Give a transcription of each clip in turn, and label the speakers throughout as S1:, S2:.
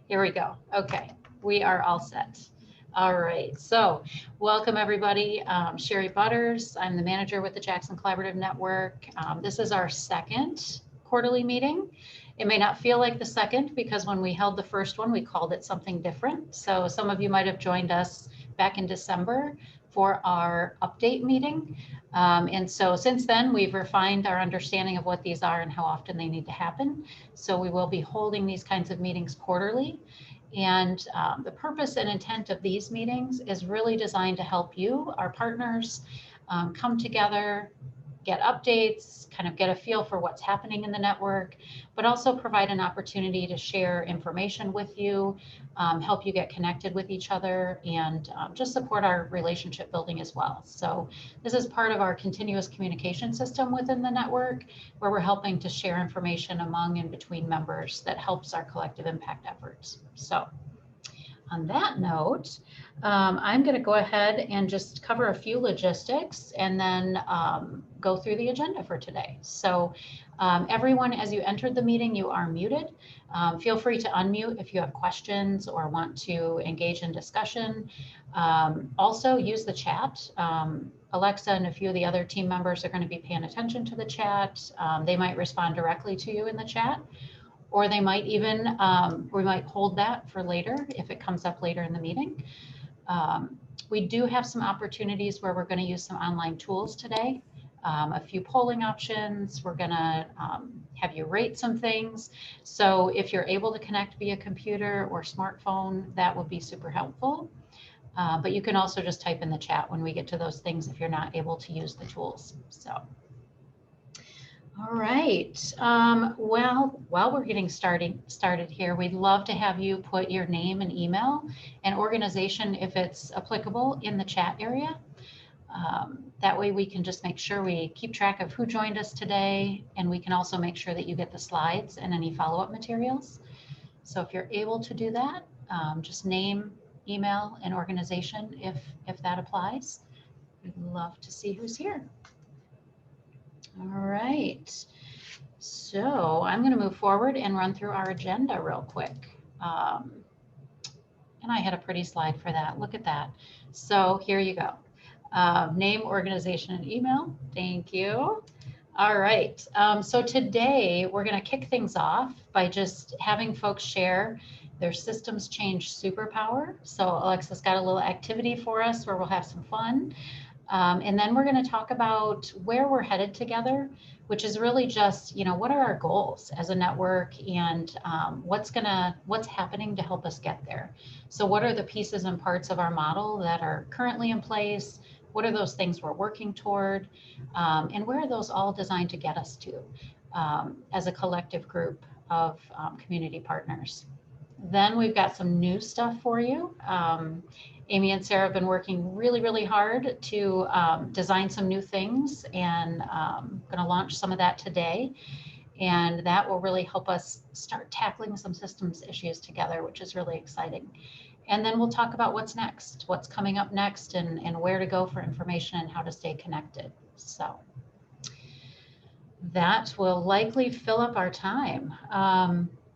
S1: Here we go. Okay, we are all set. All right, so welcome everybody. Sherry Butters, I'm the manager with the Jackson Collaborative Network. This is our second quarterly meeting. It may not feel like the second because when we held the first one, we called it something different. So some of you might have joined us back in December for our update meeting. And so since then, we've refined our understanding of what these are and how often they need to happen. So we will be holding these kinds of meetings quarterly. And the purpose and intent of these meetings is really designed to help you, our partners, come together, get updates, kind of get a feel for what's happening in the network, but also provide an opportunity to share information with you, help you get connected with each other, and just support our relationship building as well. So this is part of our continuous communication system within the network, where we're helping to share information among and between members that helps our collective impact efforts. So on that note, I'm going to go ahead and just cover a few logistics and then go through the agenda for today. So everyone, as you entered the meeting, you are muted. Feel free to unmute if you have questions or want to engage in discussion. Also use the chat. Alexa and a few of the other team members are going to be paying attention to the chat. They might respond directly to you in the chat, or they might even, we might hold that for later if it comes up later in the meeting. We do have some opportunities where we're going to use some online tools today. A few polling options. We're going to have you rate some things. So if you're able to connect via computer or smartphone, that would be super helpful. But you can also just type in the chat when we get to those things if you're not able to use the tools. So. All right. Well, while we're getting started here, we'd love to have you put your name and email and organization, if it's applicable, in the chat area. That way we can just make sure we keep track of who joined us today, and we can also make sure that you get the slides and any follow-up materials. So if you're able to do that, just name, email, and organization if that applies. We'd love to see who's here. All right, so I'm going to move forward and run through our agenda real quick. And I had a pretty slide for that. Look at that. So here you go. Name, organization, and email. Thank you. All right. So today we're going to kick things off by just having folks share their systems change superpower. So Alexa's got a little activity for us where we'll have some fun. And then we're going to talk about where we're headed together, which is really just, you know, what are our goals as a network, and what's happening to help us get there. So what are the pieces and parts of our model that are currently in place? What are those things we're working toward? And where are those all designed to get us to as a collective group of community partners? Then we've got some new stuff for you. Amy and Sarah have been working really, really hard to design some new things, and going to launch some of that today. And that will really help us start tackling some systems issues together, which is really exciting. And then we'll talk about what's next, what's coming up next, and where to go for information and how to stay connected. So that will likely fill up our time.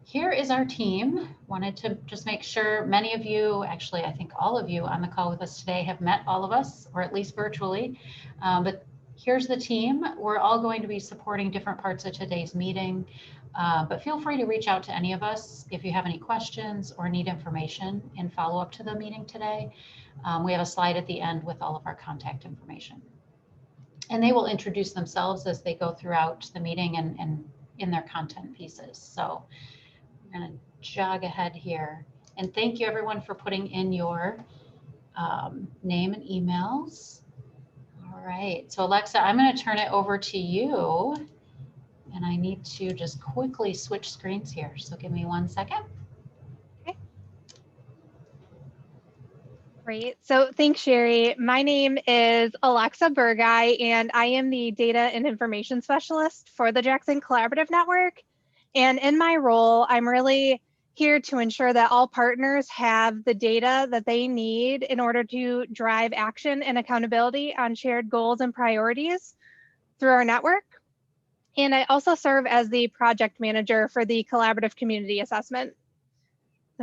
S1: Here is our team. Wanted to just make sure many of you, actually, I think all of you on the call with us today have met all of us, or at least virtually. But here's the team. We're all going to be supporting different parts of today's meeting. But feel free to reach out to any of us if you have any questions or need information in follow-up to the meeting today. We have a slide at the end with all of our contact information. And they will introduce themselves as they go throughout the meeting and in their content pieces. So I'm going to jog ahead here. And thank you everyone for putting in your name and emails. All right, so Alexa, I'm going to turn it over to you. And I need to just quickly switch screens here. So give me 1 second.
S2: Okay. Great. So thanks, Sherry. My name is Alexa Burgai, and I am the Data and Information Specialist for the Jackson Collaborative Network. And in my role, I'm really here to ensure that all partners have the data that they need in order to drive action and accountability on shared goals and priorities through our network. And I also serve as the project manager for the collaborative community assessment.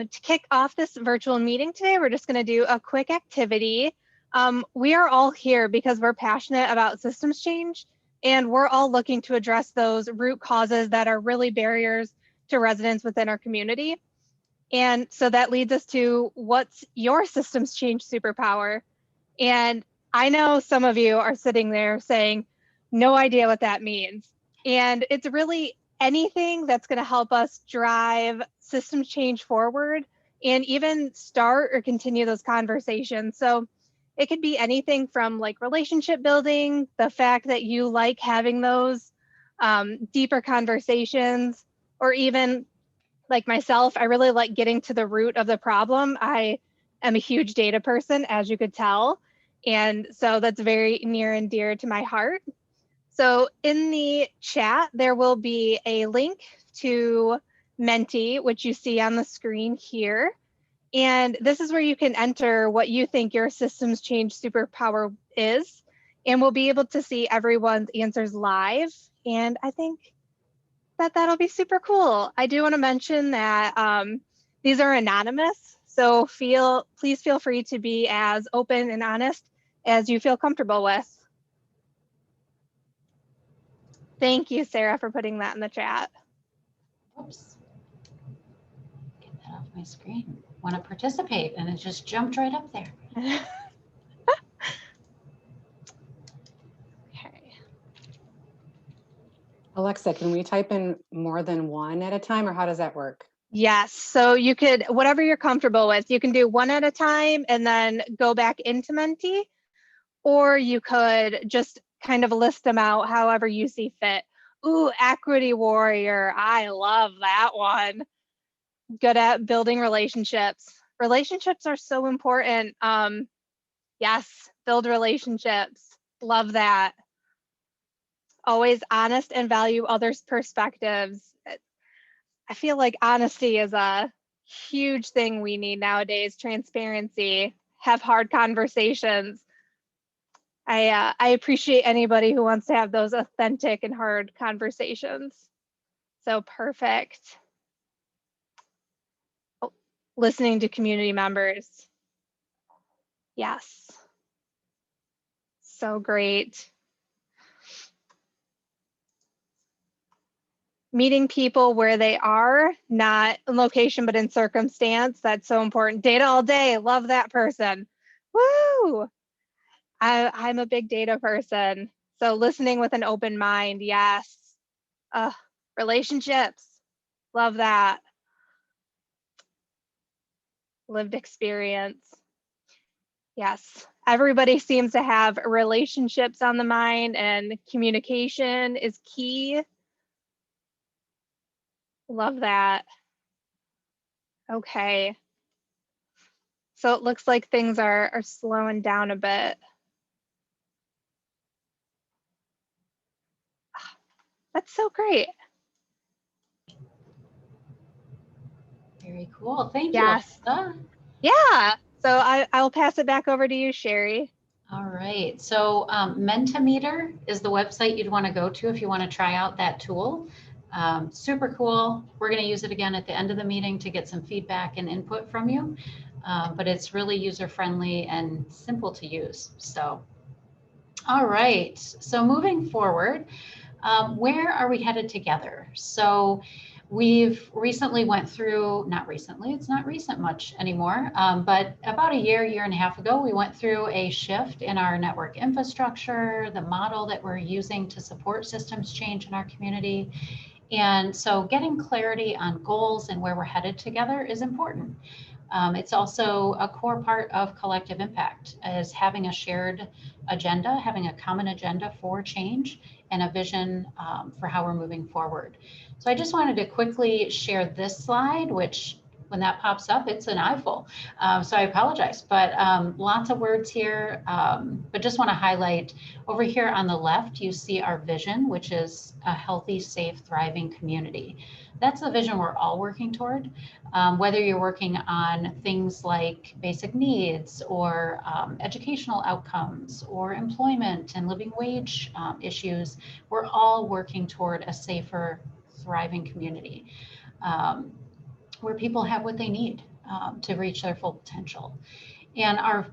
S2: So to kick off this virtual meeting today, we're just going to do a quick activity. We are all here because we're passionate about systems change, and we're all looking to address those root causes that are really barriers to residents within our community. And so that leads us to, what's your systems change superpower? And I know some of you are sitting there saying, no idea what that means. And it's really anything that's going to help us drive systems change forward and even start or continue those conversations. So it could be anything from like relationship building, the fact that you like having those deeper conversations, or even like myself, I really like getting to the root of the problem. I am a huge data person, as you could tell. And so that's very near and dear to my heart. So in the chat, there will be a link to Menti, which you see on the screen here. And this is where you can enter what you think your systems change superpower is. And we'll be able to see everyone's answers live. And I think that'll be super cool. I do want to mention that these are anonymous. So please feel free to be as open and honest as you feel comfortable with. Thank you, Sarah, for putting that in the chat.
S1: Oops. Get that off my screen. Want to participate, and it just jumped right up there.
S2: Okay.
S3: Alexa, can we type in more than one at a time, or how does that work?
S2: Yes, so you could, whatever you're comfortable with, you can do one at a time and then go back into Menti, or you could just kind of list them out however you see fit. Ooh, Equity Warrior, I love that one. Good at building relationships. Relationships are so important. Yes, build relationships. Love that. Always honest and value others' perspectives. I feel like honesty is a huge thing we need nowadays. Transparency, have hard conversations. I appreciate anybody who wants to have those authentic and hard conversations. So perfect. Oh, listening to community members. Yes. So great. Meeting people where they are, not in location, but in circumstance. That's so important. Data all day. Love that person. Woo! I'm a big data person. So listening with an open mind. Yes. Relationships. Love that. Lived experience. Yes. Everybody seems to have relationships on the mind, and communication is key. Love that. Okay. So it looks like things are slowing down a bit. That's so great.
S1: Very cool. Thank you.
S2: Yes.
S1: Alyssa.
S2: Yeah. So I'll pass it back over to you, Sherry.
S1: All right. So Mentimeter is the website you'd want to go to if you want to try out that tool. Super cool. We're going to use it again at the end of the meeting to get some feedback and input from you. But it's really user-friendly and simple to use. So, all right. So moving forward, where are we headed together? So we've recently went through, not recently, it's not recent much anymore, but about a year and a half ago, we went through a shift in our network infrastructure, the model that we're using to support systems change in our community. And so getting clarity on goals and where we're headed together is important. It's also a core part of collective impact, is having a shared agenda, having a common agenda for change and a vision for how we're moving forward. So I just wanted to quickly share this slide, which when that pops up, it's an eyeful. So I apologize, but lots of words here, but just want to highlight over here on the left, you see our vision, which is a healthy, safe, thriving community. That's the vision we're all working toward. Whether you're working on things like basic needs or educational outcomes or employment and living wage issues, we're all working toward a safer, thriving community where people have what they need to reach their full potential. And our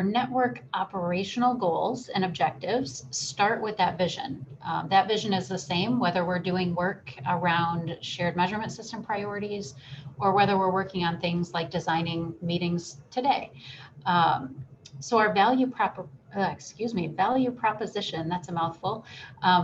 S1: network operational goals and objectives start with that vision. That vision is the same whether we're doing work around shared measurement system priorities or whether we're working on things like designing meetings today. So our value proposition, that's a mouthful,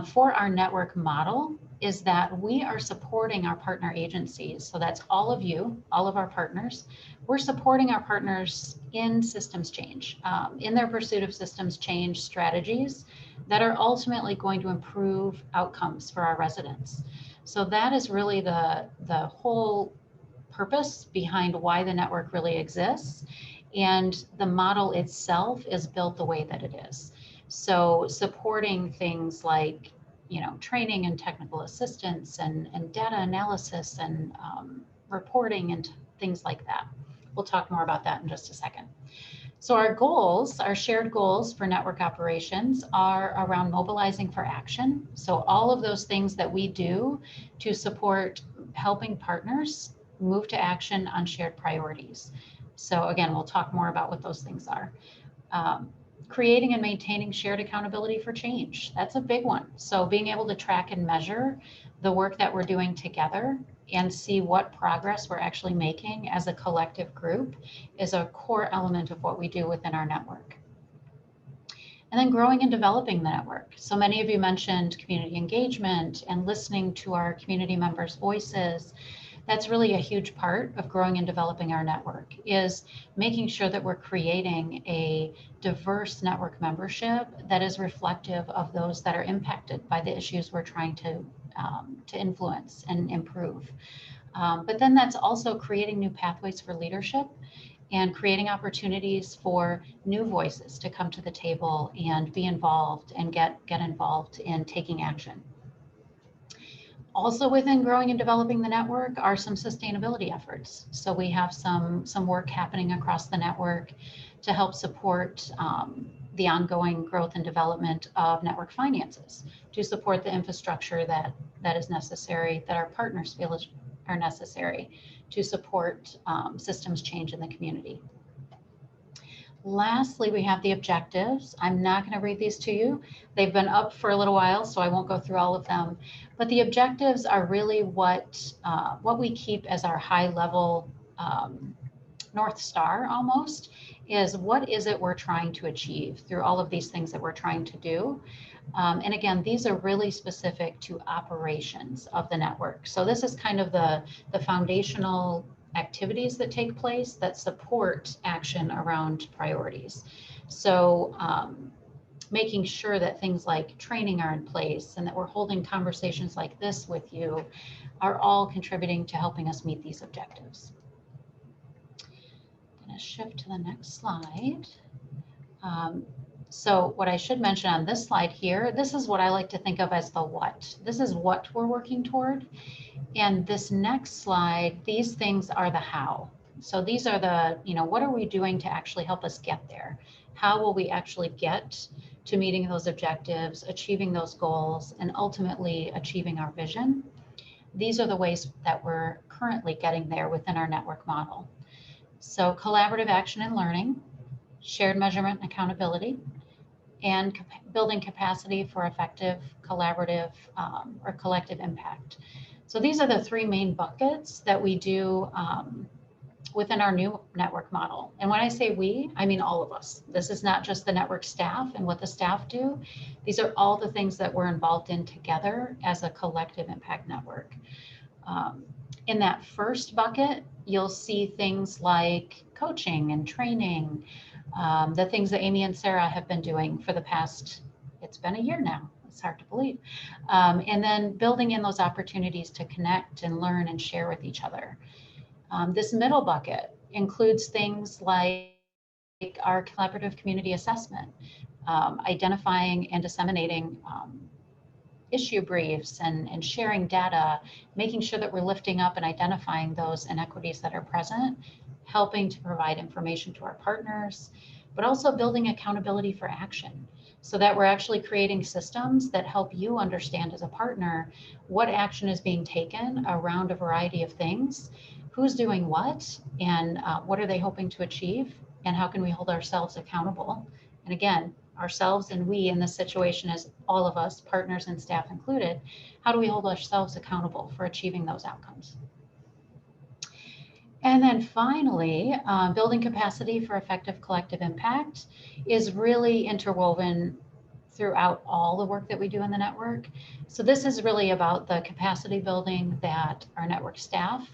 S1: for our network model is that we are supporting our partner agencies. So that's all of you, all of our partners. We're supporting our partners in systems change, in their pursuit of systems change strategies that are ultimately going to improve outcomes for our residents. So that is really the whole purpose behind why the network really exists. And the model itself is built the way that it is. So supporting things like, training and technical assistance and data analysis and reporting and things like that. We'll talk more about that in just a second. So our goals, our shared goals for network operations are around mobilizing for action. So all of those things that we do to support helping partners move to action on shared priorities. So again, we'll talk more about what those things are. Creating and maintaining shared accountability for change. That's a big one. So being able to track and measure the work that we're doing together and see what progress we're actually making as a collective group is a core element of what we do within our network. And then growing and developing the network. So many of you mentioned community engagement and listening to our community members' voices. That's really a huge part of growing and developing our network, is making sure that we're creating a diverse network membership that is reflective of those that are impacted by the issues we're trying to influence and improve. But then that's also creating new pathways for leadership and creating opportunities for new voices to come to the table and be involved and get involved in taking action. Also within growing and developing the network are some sustainability efforts. So we have some work happening across the network to help support the ongoing growth and development of network finances, to support the infrastructure that is necessary, that our partners feel are necessary to support systems change in the community. Lastly, we have the objectives. I'm not going to read these to you. They've been up for a little while, so I won't go through all of them. But the objectives are really what we keep as our high-level North Star almost, is what is it we're trying to achieve through all of these things that we're trying to do. And again, these are really specific to operations of the network. So this is kind of the foundational activities that take place that support action around priorities. So making sure that things like training are in place and that we're holding conversations like this with you are all contributing to helping us meet these objectives. I'm going to shift to the next slide. So what I should mention on this slide here, this is what I like to think of as the what. This is what we're working toward. And this next slide, these things are the how. So these are the, what are we doing to actually help us get there? How will we actually get to meeting those objectives, achieving those goals, and ultimately achieving our vision? These are the ways that we're currently getting there within our network model. So collaborative action and learning, shared measurement and accountability, and building capacity for effective collaborative or collective impact. So these are the three main buckets that we do within our new network model. And when I say we, I mean all of us. This is not just the network staff and what the staff do. These are all the things that we're involved in together as a collective impact network. In that first bucket, you'll see things like coaching and training, the things that Amy and Sarah have been doing for the past, it's been a year now. It's hard to believe. And then building in those opportunities to connect and learn and share with each other. This middle bucket includes things like our collaborative community assessment, identifying and disseminating issue briefs and sharing data, making sure that we're lifting up and identifying those inequities that are present, helping to provide information to our partners, but also building accountability for action so that we're actually creating systems that help you understand as a partner what action is being taken around a variety of things, who's doing what, and what are they hoping to achieve, and how can we hold ourselves accountable. And again, ourselves and we in this situation as all of us, partners and staff included, how do we hold ourselves accountable for achieving those outcomes? And then finally, building capacity for effective collective impact is really interwoven throughout all the work that we do in the network. So this is really about the capacity building that our network staff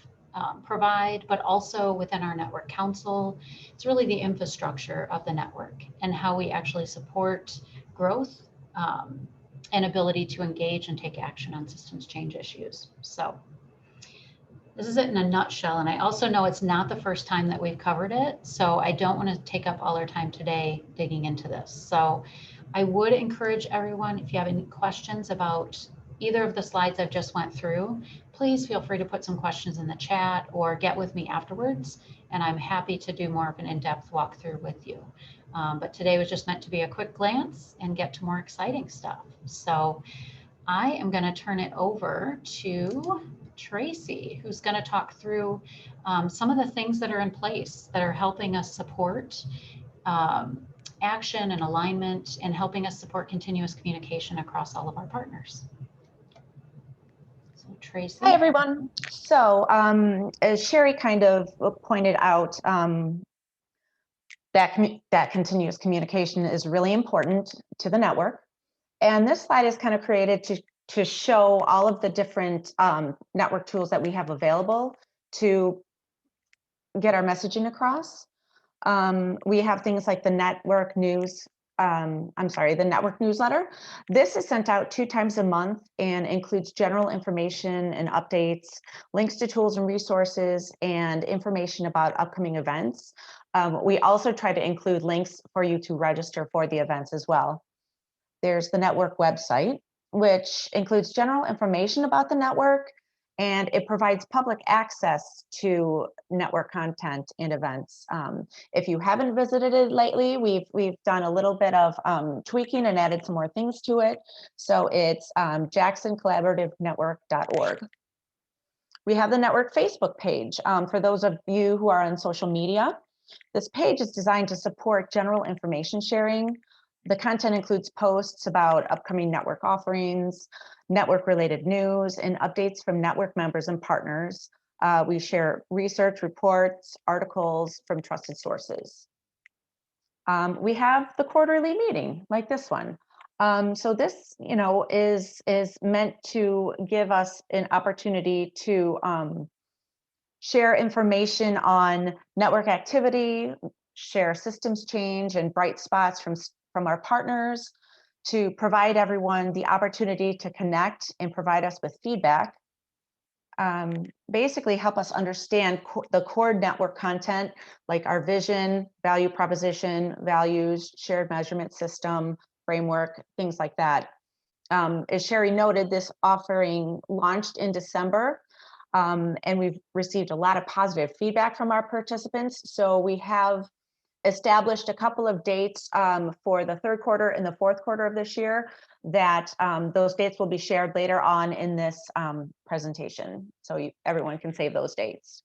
S1: provide, but also within our network council. It's really the infrastructure of the network and how we actually support growth and ability to engage and take action on systems change issues. So this is it in a nutshell. And I also know it's not the first time that we've covered it, so I don't want to take up all our time today digging into this. So I would encourage everyone, if you have any questions about either of the slides I've just went through, please feel free to put some questions in the chat or get with me afterwards, and I'm happy to do more of an in-depth walkthrough with you. But today was just meant to be a quick glance and get to more exciting stuff. So I am going to turn it over to Tracy, who's going to talk through some of the things that are in place that are helping us support action and alignment and helping us support continuous communication across all of our partners. So Tracy.
S4: Hi, everyone. So as Sherry kind of pointed out, that continuous communication is really important to the network. And this slide is kind of created to show all of the different network tools that we have available to get our messaging across. We have things like the network news, the network newsletter. This is sent out 2 times a month and includes general information and updates, links to tools and resources, and information about upcoming events. We also try to include links for you to register for the events as well. There's the network website, which includes general information about the network, and it provides public access to network content and events. If you haven't visited it lately, we've done a little bit of tweaking and added some more things to it. So it's jacksoncollaborativenetwork.org. We have the network Facebook page. For those of you who are on social media, this page is designed to support general information sharing. The content includes posts about upcoming network offerings, network-related news, and updates from network members and partners. We share research, reports, articles from trusted sources. We have the quarterly meeting, like this one. So this, is meant to give us an opportunity to share information on network activity, share systems change and bright spots from our partners, to provide everyone the opportunity to connect and provide us with feedback. Basically help us understand the core network content, like our vision, value proposition, values, shared measurement system, framework, things like that. As Sherry noted, this offering launched in December, and we've received a lot of positive feedback from our participants. So we have established a couple of dates for the 3rd quarter and the 4th quarter of this year that those dates will be shared later on in this presentation. So everyone can save those dates.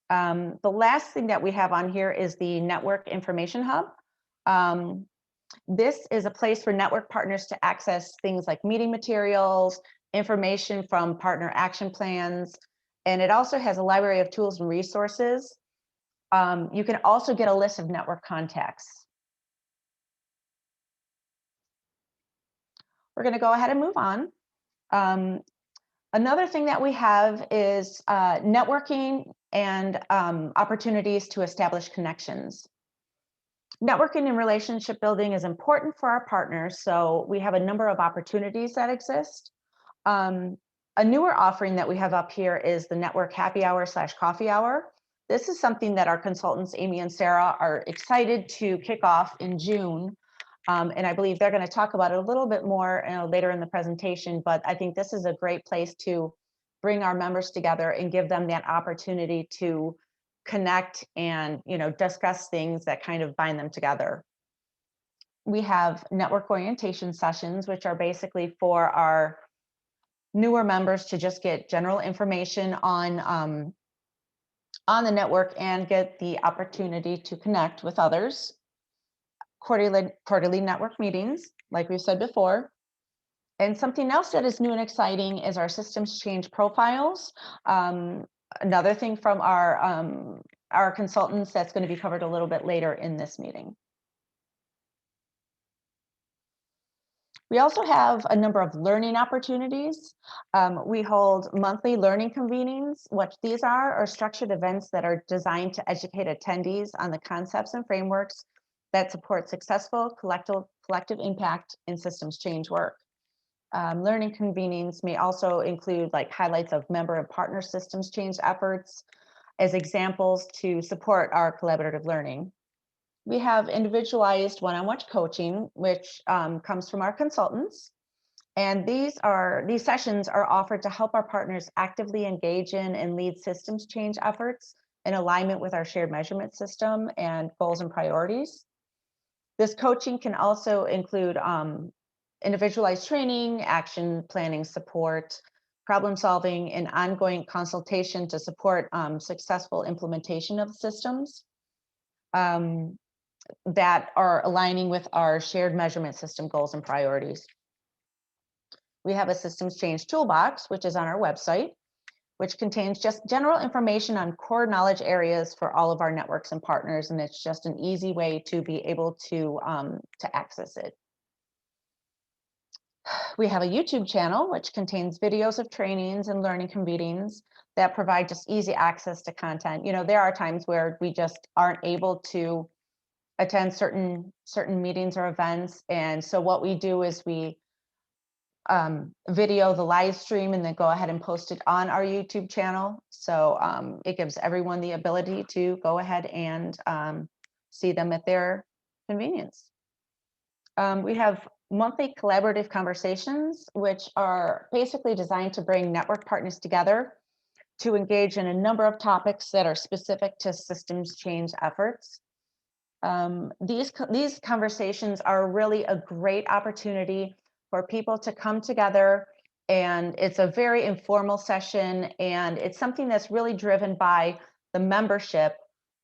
S4: The last thing that we have on here is the Network Information Hub. This is a place for network partners to access things like meeting materials, information from partner action plans, and it also has a library of tools and resources. You can also get a list of network contacts. We're going to go ahead and move on. Another thing that we have is networking and opportunities to establish connections. Networking and relationship building is important for our partners, so we have a number of opportunities that exist. A newer offering that we have up here is the Network Happy Hour / Coffee Hour. This is something that our consultants, Amy and Sarah, are excited to kick off in June. And I believe they're going to talk about it a little bit more later in the presentation, but I think this is a great place to bring our members together and give them that opportunity to connect and discuss things that kind of bind them together. We have network orientation sessions, which are basically for our newer members to just get general information on on the network and get the opportunity to connect with others. Quarterly network meetings, like we said before. And something else that is new and exciting is our systems change profiles. Another thing from our consultants that's going to be covered a little bit later in this meeting. We also have a number of learning opportunities. We hold monthly learning convenings. What these are structured events that are designed to educate attendees on the concepts and frameworks that support successful collective impact in systems change work. Learning convenings may also include like highlights of member and partner systems change efforts as examples to support our collaborative learning. We have individualized one-on-one coaching, which comes from our consultants. And these sessions are offered to help our partners actively engage in and lead systems change efforts in alignment with our shared measurement system and goals and priorities. This coaching can also include individualized training, action planning support, problem solving, and ongoing consultation to support successful implementation of systems that are aligning with our shared measurement system goals and priorities. We have a systems change toolbox, which is on our website, which contains just general information on core knowledge areas for all of our networks and partners. And it's just an easy way to be able to access it. We have a YouTube channel, which contains videos of trainings and learning convenings that provide just easy access to content. You know, there are times where we just aren't able to attend certain meetings or events. And so what we do is we video the live stream and then go ahead and post it on our YouTube channel. So it gives everyone the ability to go ahead and see them at their convenience. We have monthly collaborative conversations, which are basically designed to bring network partners together to engage in a number of topics that are specific to systems change efforts. These conversations are really a great opportunity for people to come together, and it's a very informal session, and it's something that's really driven by the membership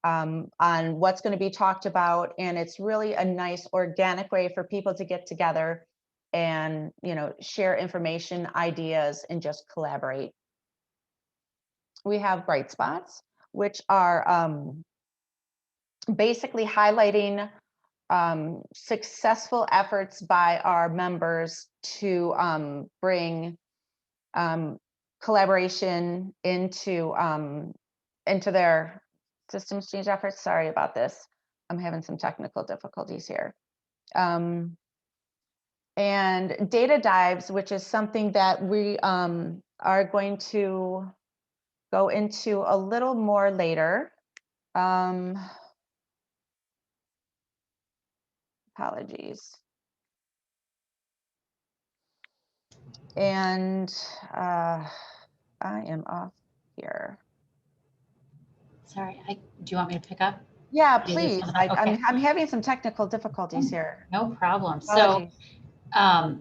S4: on what's going to be talked about, and it's really a nice organic way for people to get together and, you know, share information, ideas, and just collaborate. We have bright spots, which are basically highlighting successful efforts by our members to bring collaboration into their systems change efforts. Sorry about this. I'm having some technical difficulties here. And data dives, which is something that we are going to go into a little more later. Apologies. And I am off here.
S1: Sorry, do you want me to pick up?
S4: Yeah, please.
S1: Okay.
S4: I'm having some technical difficulties here.
S1: No problem.
S4: Apologies.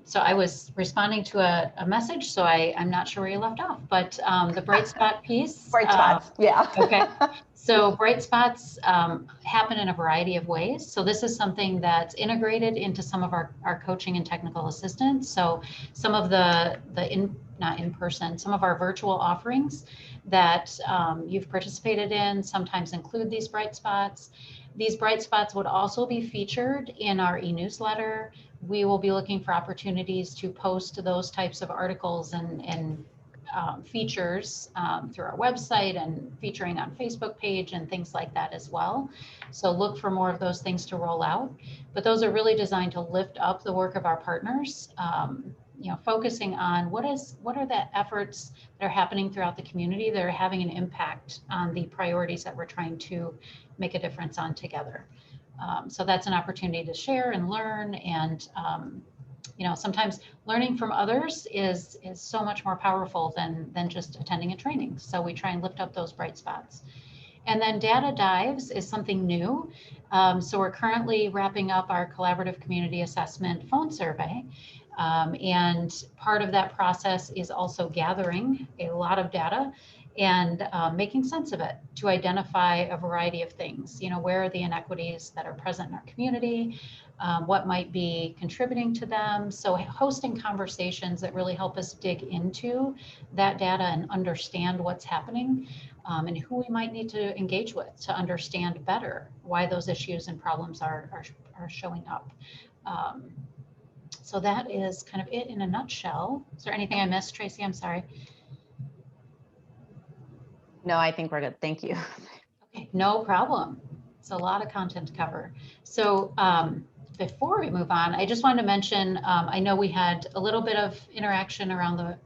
S1: So I was responding to a message, so I'm not sure where you left off, but the bright spot piece.
S4: Bright spots, yeah.
S1: Okay. So bright spots happen in a variety of ways. So this is something that's integrated into some of our coaching and technical assistance. So some of not in person, some of our virtual offerings that you've participated in sometimes include these bright spots. These bright spots would also be featured in our e-newsletter. We will be looking for opportunities to post those types of articles and features through our website and featuring on Facebook page and things like that as well. So look for more of those things to roll out. But those are really designed to lift up the work of our partners, you know, focusing on what are the efforts that are happening throughout the community that are having an impact on the priorities that we're trying to make a difference on together. So that's an opportunity to share and learn, and you know, sometimes learning from others is so much more powerful than just attending a training. So we try and lift up those bright spots. And then data dives is something new. So we're currently wrapping up our collaborative community assessment phone survey. And part of that process is also gathering a lot of data and making sense of it to identify a variety of things. Where are the inequities that are present in our community? What might be contributing to them? So hosting conversations that really help us dig into that data and understand what's happening, and who we might need to engage with to understand better why those issues and problems are showing up. So that is kind of it in a nutshell. Is there anything I missed, Tracy? I'm sorry.
S4: No, I think we're good. Thank you.
S1: Okay, no problem. It's a lot of content to cover. So before we move on, I just wanted to mention, I know we had a little bit of interaction around the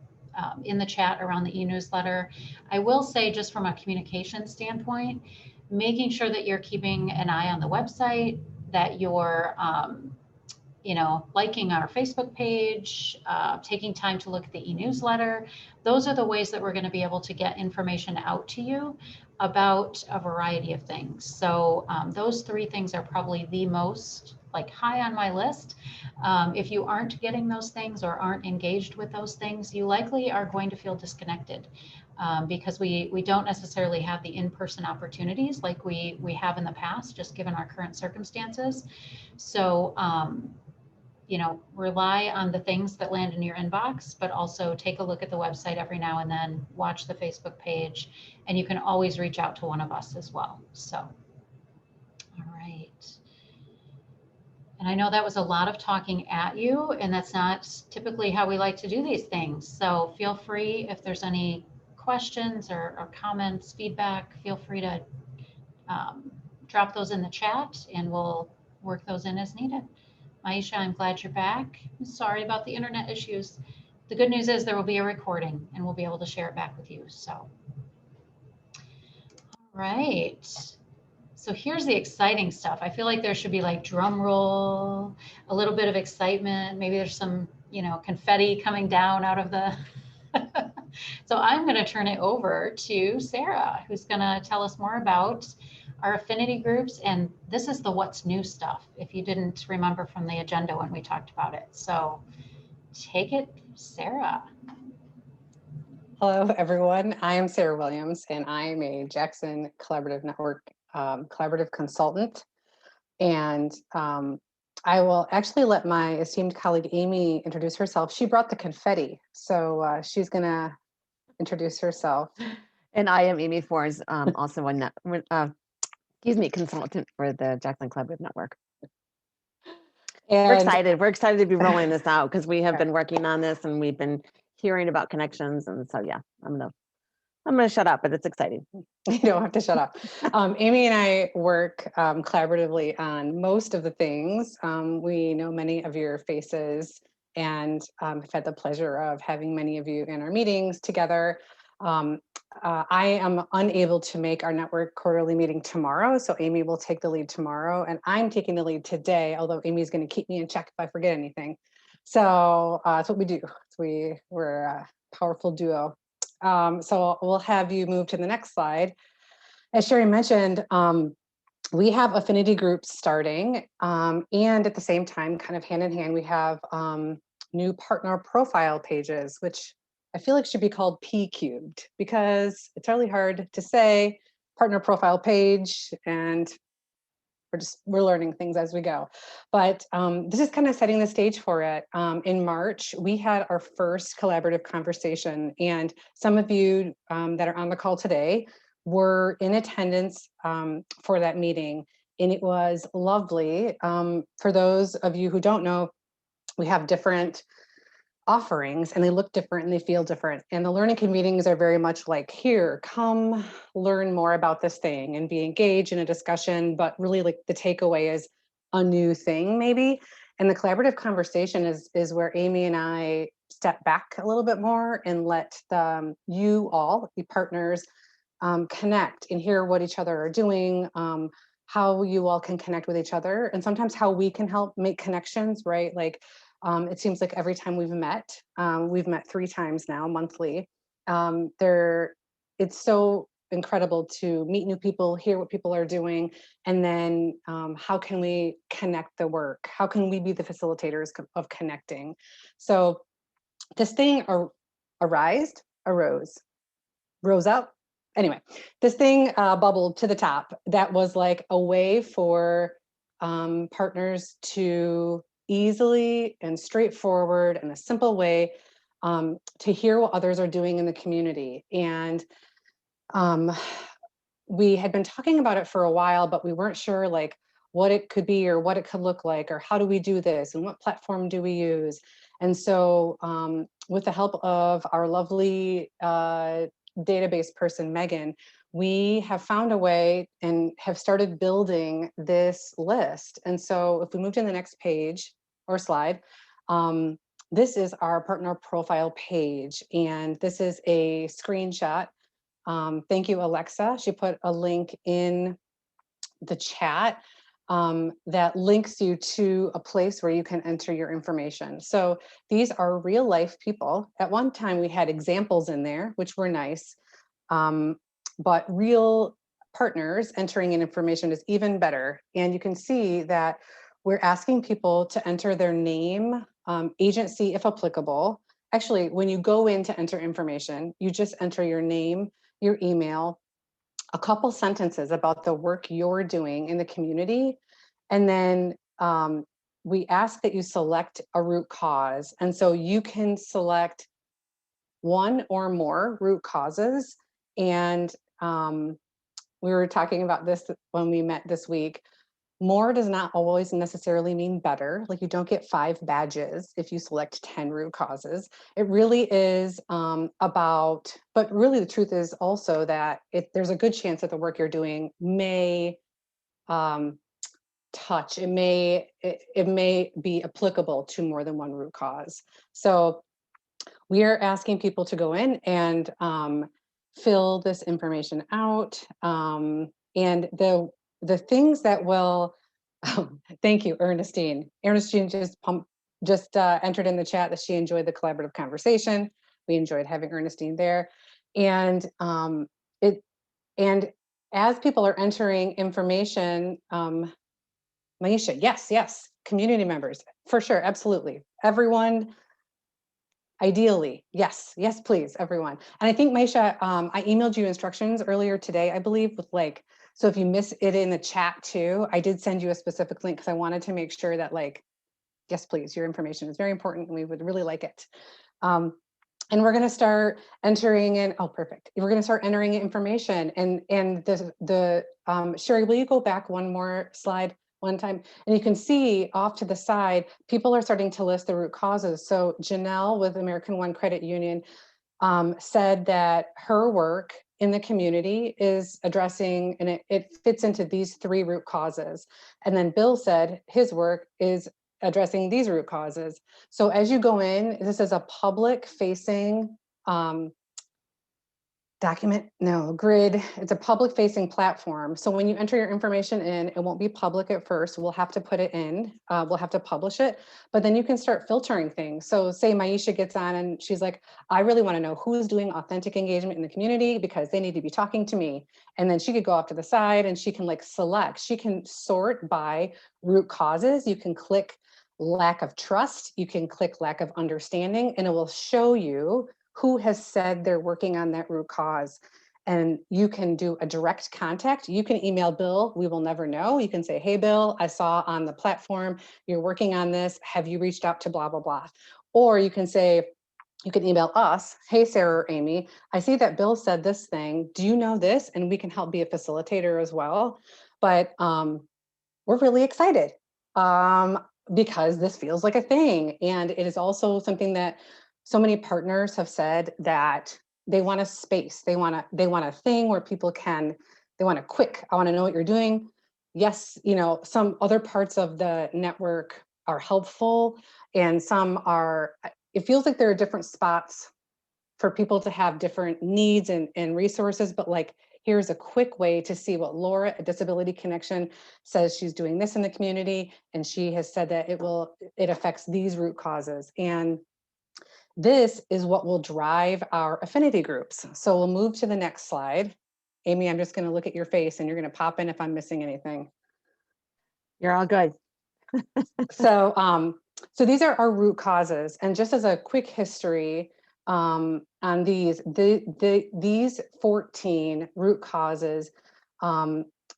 S1: in the chat around the e-newsletter. I will say, just from a communication standpoint, making sure that you're keeping an eye on the website, that you're liking our Facebook page, taking time to look at the e-newsletter. Those are the ways that we're going to be able to get information out to you about a variety of things. So those three things are probably the most high on my list. If you aren't getting those things or aren't engaged with those things, you likely are going to feel disconnected, because we don't necessarily have the in-person opportunities like we have in the past, just given our current circumstances. So rely on the things that land in your inbox, but also take a look at the website every now and then, watch the Facebook page, and you can always reach out to one of us as well. So, all right. And I know that was a lot of talking at you, and that's not typically how we like to do these things. So feel free, if there's any questions or comments, feedback, feel free to drop those in the chat and we'll work those in as needed. Maisha, I'm glad you're back. I'm sorry about the internet issues. The good news is there will be a recording and we'll be able to share it back with you. So, all right. So here's the exciting stuff. I feel like there should be drum roll, a little bit of excitement. Maybe there's some, confetti coming down out of the. So I'm going to turn it over to Sarah, who's going to tell us more about our affinity groups. And this is the what's new stuff, if you didn't remember from the agenda when we talked about it. So take it, Sarah.
S3: Hello, everyone. I am Sarah Williams, and I am a Jackson Collaborative Network collaborative consultant. And I will actually let my esteemed colleague Amy introduce herself. She brought the confetti, so she's going to introduce herself.
S5: And I am Amy Forbes, also a consultant for the Jackson Collaborative Network.
S3: And
S5: We're excited. We're excited to be rolling this out because we have been working on this and we've been hearing about connections. And so, yeah, I'm gonna shut up, but it's exciting.
S3: You don't have to shut up. Amy and I work collaboratively on most of the things. We know many of your faces and have had the pleasure of having many of you in our meetings together. I am unable to make our network quarterly meeting tomorrow, so Amy will take the lead tomorrow, and I'm taking the lead today, although Amy's going to keep me in check if I forget anything. So that's what we do. We're a powerful duo. So we'll have you move to the next slide. As Sherry mentioned, we have affinity groups starting, and at the same time, kind of hand in hand, we have new partner profile pages, which I feel like should be called P cubed, because it's really hard to say partner profile page, and we're learning things as we go. But this is kind of setting the stage for it. In March, we had our first collaborative conversation, and some of you that are on the call today were in attendance for that meeting, and it was lovely. For those of you who don't know, we have different offerings and they look different and they feel different. And the learning meetings are very much like, here, come learn more about this thing and be engaged in a discussion, but really the takeaway is a new thing maybe. And the collaborative conversation is where Amy and I step back a little bit more and let you all, the partners, connect and hear what each other are doing, how you all can connect with each other, and sometimes how we can help make connections, right? It seems like every time we've met 3 times now monthly. It's so incredible to meet new people, hear what people are doing, and then how can we connect the work? How can we be the facilitators of connecting? So this thing rose up, anyway, this thing bubbled to the top that was like a way for partners to easily and straightforward and a simple way to hear what others are doing in the community. And we had been talking about it for a while, but we weren't sure like what it could be or what it could look like, or how do we do this and what platform do we use? And so with the help of our lovely database person, Megan, we have found a way and have started building this list. And so if we move to the next page or slide, this is our partner profile page. And this is a screenshot. Thank you, Alexa. She put a link in the chat that links you to a place where you can enter your information. So these are real life people. At one time we had examples in there, which were nice, but real partners entering in information is even better. And you can see that we're asking people to enter their name, agency if applicable. Actually, when you go in to enter information, you just enter your name, your email, a couple sentences about the work you're doing in the community. And then we ask that you select a root cause. And so you can select one or more root causes. And we were talking about this when we met this week. More does not always necessarily mean better. Like you don't get 5 badges if you select 10 root causes. It really is about, but really the truth is also that there's a good chance that the work you're doing may touch, it may be applicable to more than one root cause. So we are asking people to go in and fill this information out. And the things that will, thank you, Ernestine. Ernestine just entered in the chat that she enjoyed the collaborative conversation. We enjoyed having Ernestine there. And as people are entering information, Maisha, yes, community members, for sure, absolutely. Everyone, ideally, yes, please, everyone. And I think, Maisha, I emailed you instructions earlier today, I believe, with like, so if you miss it in the chat too, I did send you a specific link because I wanted to make sure that like, yes, please, your information is very important and we would really like it. And we're going to start entering in, oh, perfect. We're going to start entering information and Sherry, will you go back one more slide? One time, and you can see off to the side, people are starting to list the root causes. So Janelle with American One Credit Union said that her work in the community is addressing, and it fits into these 3 root causes. And then Bill said his work is addressing these root causes. So as you go in, this is a public facing grid. It's a public facing platform. So when you enter your information in, it won't be public at first. We'll have to put it in, we'll have to publish it, but then you can start filtering things. So say Maisha gets on and she's like, I really want to know who's doing authentic engagement in the community because they need to be talking to me. And then she could go off to the side and she can like select, she can sort by root causes. You can click lack of trust, you can click lack of understanding, and it will show you who has said they're working on that root cause. And you can do a direct contact. You can email Bill, we will never know. You can say, hey, Bill, I saw on the platform, you're working on this. Have you reached out to blah, blah, blah. Or you can say, you can email us, hey, Sarah or Amy, I see that Bill said this thing. Do you know this? And we can help be a facilitator as well. But we're really excited because this feels like a thing. And it is also something that so many partners have said that they want a space. They want a thing where people they want a quick, I want to know what you're doing. Yes, some other parts of the network are helpful and some are, it feels like there are different spots for people to have different needs and resources, but like, here's a quick way to see what Laura at Disability Connection says she's doing this in the community. And she has said that it affects these root causes. And this is what will drive our affinity groups. So we'll move to the next slide. Amy, I'm just going to look at your face and you're going to pop in if I'm missing anything.
S5: You're all good.
S3: So these are our root causes. And just as a quick history, on these, these 14 root causes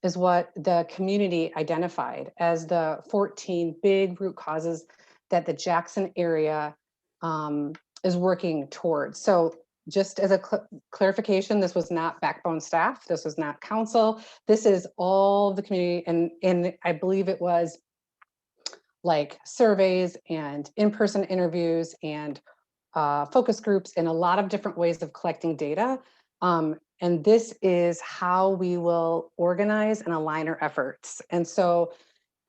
S3: is what the community identified as the 14 big root causes that the Jackson area is working towards. So just as a clarification, this was not Backbone staff, this was not council, this is all the community, and I believe it was like surveys and in-person interviews and focus groups and a lot of different ways of collecting data. And this is how we will organize and align our efforts. And so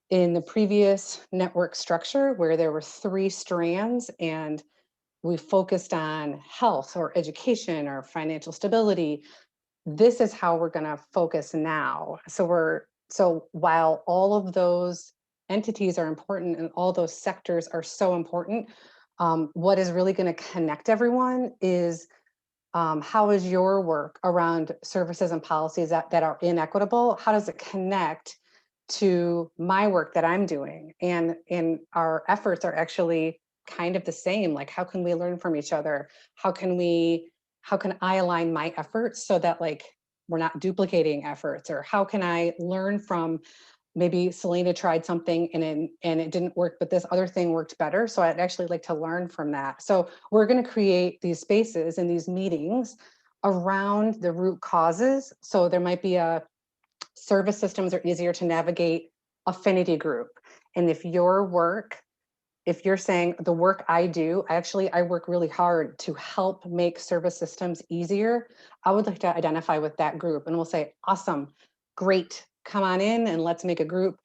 S3: in the previous network structure where there were 3 strands and we focused on health or education or financial stability, this is how we're going to focus now. So while all of those entities are important and all those sectors are so important, what is really going to connect everyone is how is your work around services and policies that are inequitable? How does it connect to my work that I'm doing? And our efforts are actually kind of the same. Like, how can we learn from each other? How can I align my efforts so that like we're not duplicating efforts? Or how can I learn from, maybe Selena tried something and it didn't work, but this other thing worked better. So I'd actually like to learn from that. So we're going to create these spaces and these meetings around the root causes. So there might be a service systems are easier to navigate affinity group. And if you're saying the work I do, I work really hard to help make service systems easier, I would like to identify with that group and we'll say, awesome, great, come on in and let's make a group.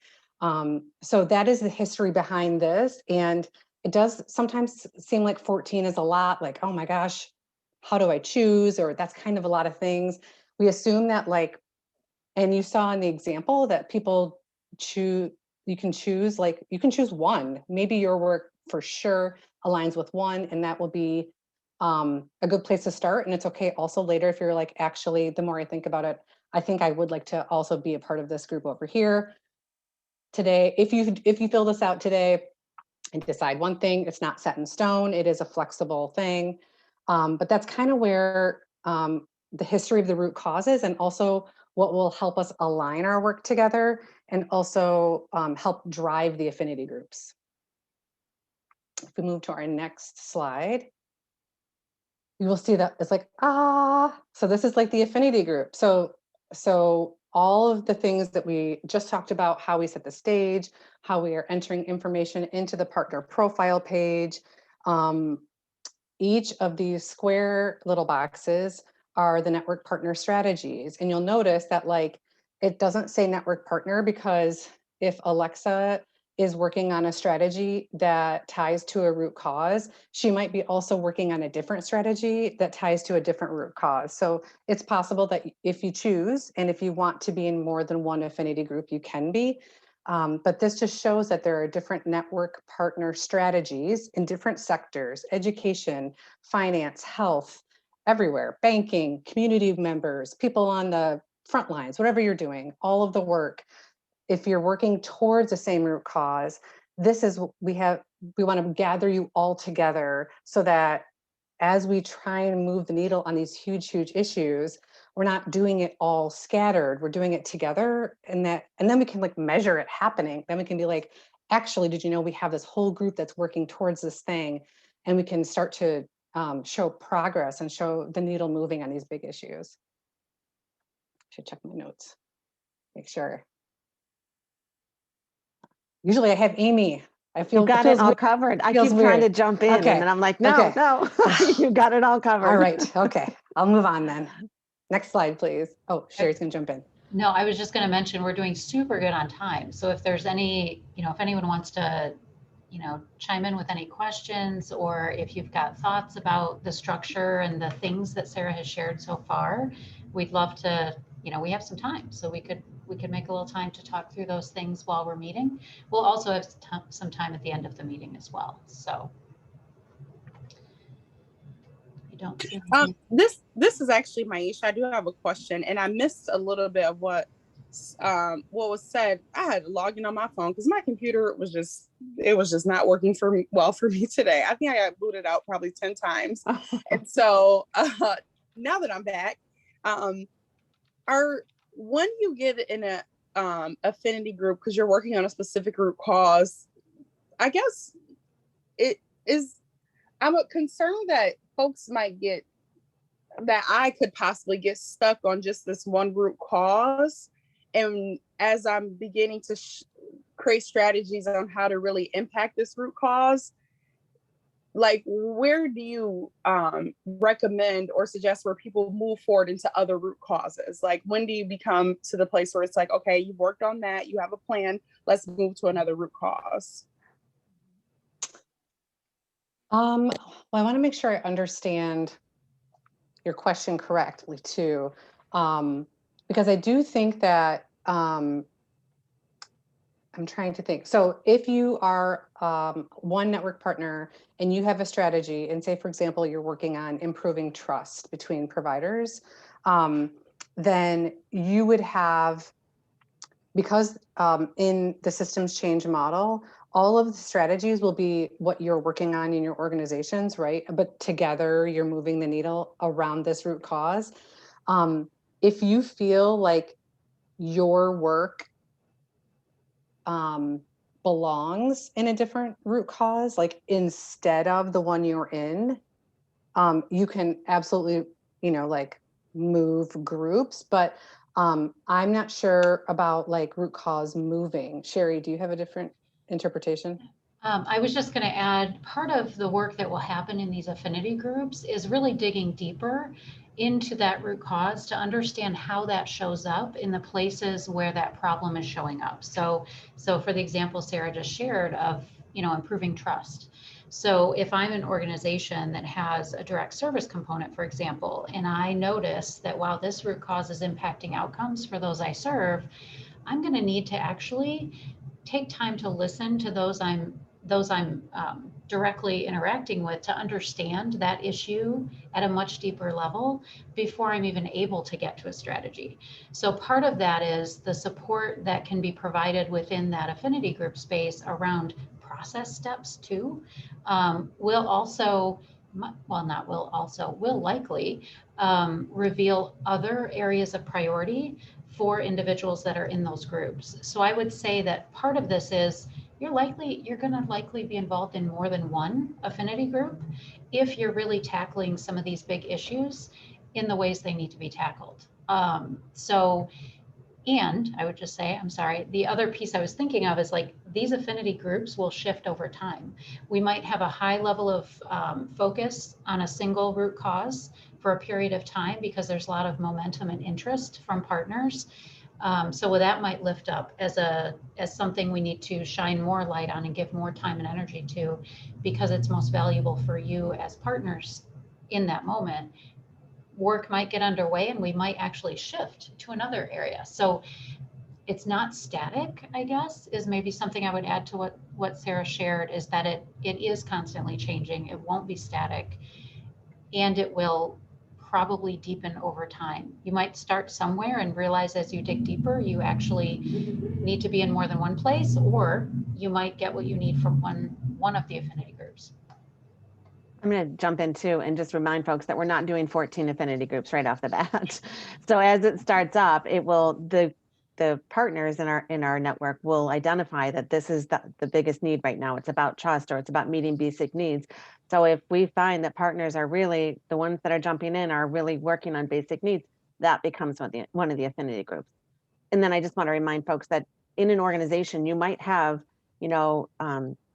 S3: So that is the history behind this. And it does sometimes seem like 14 is a lot, like, oh my gosh, how do I choose? Or that's kind of a lot of things. We assume that like, and you saw in the example that people choose, you can choose one. Maybe your work for sure aligns with one, and that will be a good place to start. And it's okay also later if you're like, actually, the more I think about it, I think I would like to also be a part of this group over here. Today, if you fill this out today and decide one thing, it's not set in stone, it is a flexible thing. But that's kind of where the history of the root causes and also what will help us align our work together and also help drive the affinity groups. If we move to our next slide, you will see that it's like, so this is like the affinity group. So all of the things that we just talked about, how we set the stage, how we are entering information into the partner profile page. Each of these square little boxes are the network partner strategies. And you'll notice that like, it doesn't say network partner because if Alexa is working on a strategy that ties to a root cause, she might be also working on a different strategy that ties to a different root cause. So it's possible that if you choose, and if you want to be in more than one affinity group, you can be. But this just shows that there are different network partner strategies in different sectors: education, finance, health, everywhere, banking, community members, people on the front lines, whatever you're doing, all of the work. If you're working towards the same root cause, this is we want to gather you all together so that as we try and move the needle on these huge issues, we're not doing it all scattered, we're doing it together, and then we can like measure it happening. Then we can be like, actually, did you know we have this whole group that's working towards this thing? And we can start to show progress and show the needle moving on these big issues. Should check my notes, make sure. Usually I have Amy. I feel
S5: You got it all
S3: weird.
S5: covered. I
S3: Feels
S5: keep trying to
S3: weird.
S5: jump in
S3: Okay.
S5: and then I'm like, no,
S3: Okay.
S5: no, you got it all covered.
S3: All right. Okay. I'll move on then. Next slide, please. Oh, Sherry's gonna jump in.
S1: No, I was just going to mention we're doing super good on time. So if there's any, if anyone wants to, chime in with any questions, or if you've got thoughts about the structure and the things that Sarah has shared so far, we'd love to, we have some time, so we could make a little time to talk through those things while we're meeting. We'll also have some time at the end of the meeting as well. So I don't see anything.
S6: This is actually Maisha. I do have a question, and I missed a little bit of what what was said, I had to log in on my phone because my computer was just not working for me today. I think I got booted out probably 10 times. And so now that I'm back, when you get in a affinity group because you're working on a specific root cause, I guess I'm concerned that folks might get, that I could possibly get stuck on just this one root cause. And as I'm beginning to create strategies on how to really impact this root cause, like, where do you recommend or suggest where people move forward into other root causes? Like, when do you become to the place where it's like, okay, you've worked on that, you have a plan, let's move to another root cause?
S3: Well, I want to make sure I understand your question correctly too, because I do think that I'm trying to think. So if you are one network partner and you have a strategy, and say, for example, you're working on improving trust between providers, then you would have, because in the systems change model, all of the strategies will be what you're working on in your organizations, right? But together you're moving the needle around this root cause. If you feel like your work belongs in a different root cause, like instead of the one you're in, you can absolutely, like move groups, but I'm not sure about like root cause moving. Sherry, do you have a different interpretation?
S1: I was just going to add, part of the work that will happen in these affinity groups is really digging deeper into that root cause to understand how that shows up in the places where that problem is showing up. So for the example Sarah just shared of, improving trust. So if I'm an organization that has a direct service component, for example, and I notice that while this root cause is impacting outcomes for those I serve, I'm going to need to actually take time to listen to those I'm directly interacting with, to understand that issue at a much deeper level before I'm even able to get to a strategy. So part of that is the support that can be provided within that affinity group space around process steps too, will likely reveal other areas of priority for individuals that are in those groups. So I would say that part of this is you're going to likely be involved in more than one affinity group if you're really tackling some of these big issues in the ways they need to be tackled. And I would just say, I'm sorry, the other piece I was thinking of is like these affinity groups will shift over time. We might have a high level of focus on a single root cause for a period of time because there's a lot of momentum and interest from partners. So that might lift up as something we need to shine more light on and give more time and energy to, because it's most valuable for you as partners in that moment. Work might get underway and we might actually shift to another area. So it's not static, I guess, is maybe something I would add to what Sarah shared, is that it is constantly changing. It won't be static, and it will probably deepen over time. You might start somewhere and realize as you dig deeper, you actually need to be in more than one place, or you might get what you need from one of the affinity groups.
S5: I'm going to jump in too and just remind folks that we're not doing 14 affinity groups right off the bat. So as it starts up, it will, the partners in our network will identify that this is the biggest need right now. It's about trust, or it's about meeting basic needs. So if we find that partners are really, the ones that are jumping in are really working on basic needs, that becomes one of the affinity groups. And then I just want to remind folks that in an organization, you might have,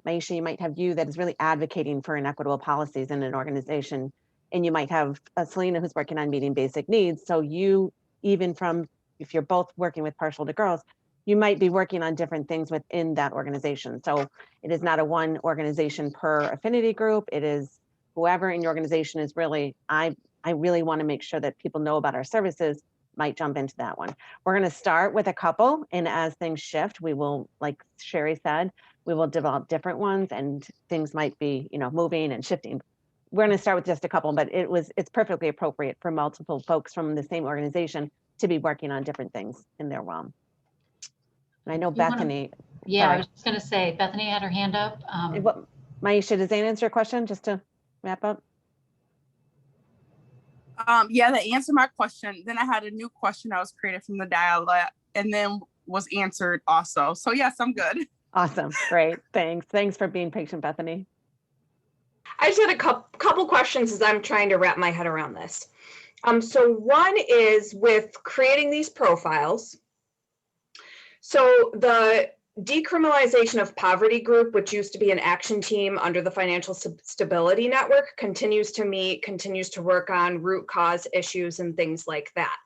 S5: Maisha, you might have you that is really advocating for inequitable policies in an organization. And you might have Selena who's working on meeting basic needs. So you, even from, if you're both working with Partial to Girls, you might be working on different things within that organization. So it is not a one organization per affinity group. It is whoever in your organization is really, I really want to make sure that people know about our services, might jump into that one. We're going to start with a couple, and as things shift, we will, like Sherry said, we will develop different ones, and things might be, moving and shifting. We're going to start with just a couple, but it's perfectly appropriate for multiple folks from the same organization to be working on different things in their realm. And I know
S1: You wanna-
S5: Bethany.
S1: Yeah, I
S5: Sorry.
S1: was just gonna say, Bethany had her hand up.
S5: What, Maisha, does that answer your question, just to wrap up?
S6: Yeah, that answered my question. Then I had a new question that was created from the dialect and then was answered also. So yes, I'm good.
S5: Awesome, great, thanks. Thanks for being patient, Bethany.
S7: I just had a couple questions as I'm trying to wrap my head around this. So one is with creating these profiles. So the decriminalization of poverty group, which used to be an action team under the Financial Stability Network, continues to meet, continues to work on root cause issues and things like that.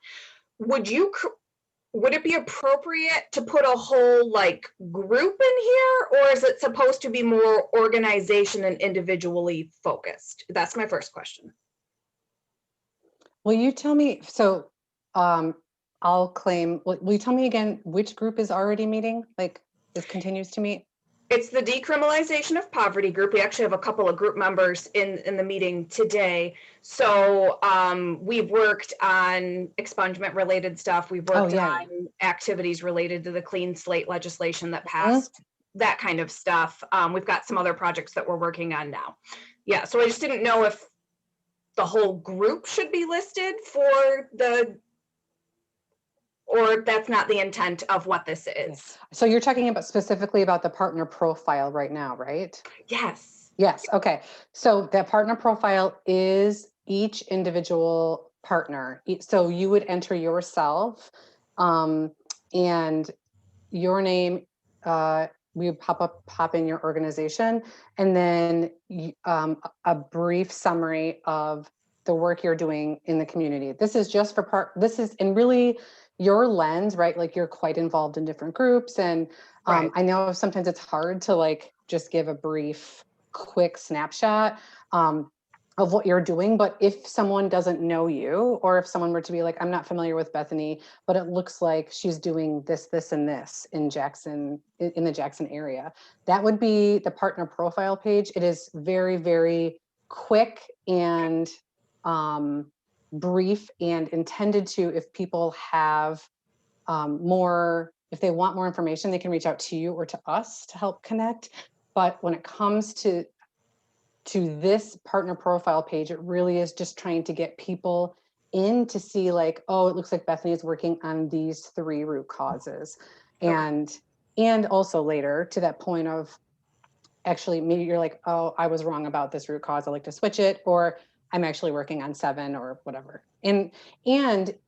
S7: Would it be appropriate to put a whole like group in here, or is it supposed to be more organization and individually focused? That's my first question.
S3: Will you tell me, so I'll claim, will you tell me again, which group is already meeting? Like this continues to meet?
S7: It's the decriminalization of poverty group. We actually have a couple of group members in the meeting today. So we've worked on expungement related stuff. We've worked on activities related to the clean slate legislation that passed, that kind of stuff. We've got some other projects that we're working on now. Yeah, so I just didn't know if the whole group should be listed for the, or that's not the intent of what this is.
S3: So you're talking about specifically about the partner profile right now, right?
S7: Yes.
S3: Yes, okay. So that partner profile is each individual partner. So you would enter yourself and your name, we pop in your organization, and then a brief summary of the work you're doing in the community. This is just for this is, and really your lens, right? Like you're quite involved in different groups. And
S7: Right.
S3: I know sometimes it's hard to like, just give a brief, quick snapshot of what you're doing. But if someone doesn't know you, or if someone were to be like, I'm not familiar with Bethany, but it looks like she's doing this, this, and this in Jackson, in the Jackson area, that would be the partner profile page. It is very, very quick and brief, and intended to, if people have if they want more information, they can reach out to you or to us to help connect. But when it comes to this partner profile page, it really is just trying to get people in to see like, oh, it looks like Bethany is working on these 3 root causes. And also later to that point of actually, maybe you're like, oh, I was wrong about this root cause, I'd like to switch it, or I'm actually working on 7 or whatever. And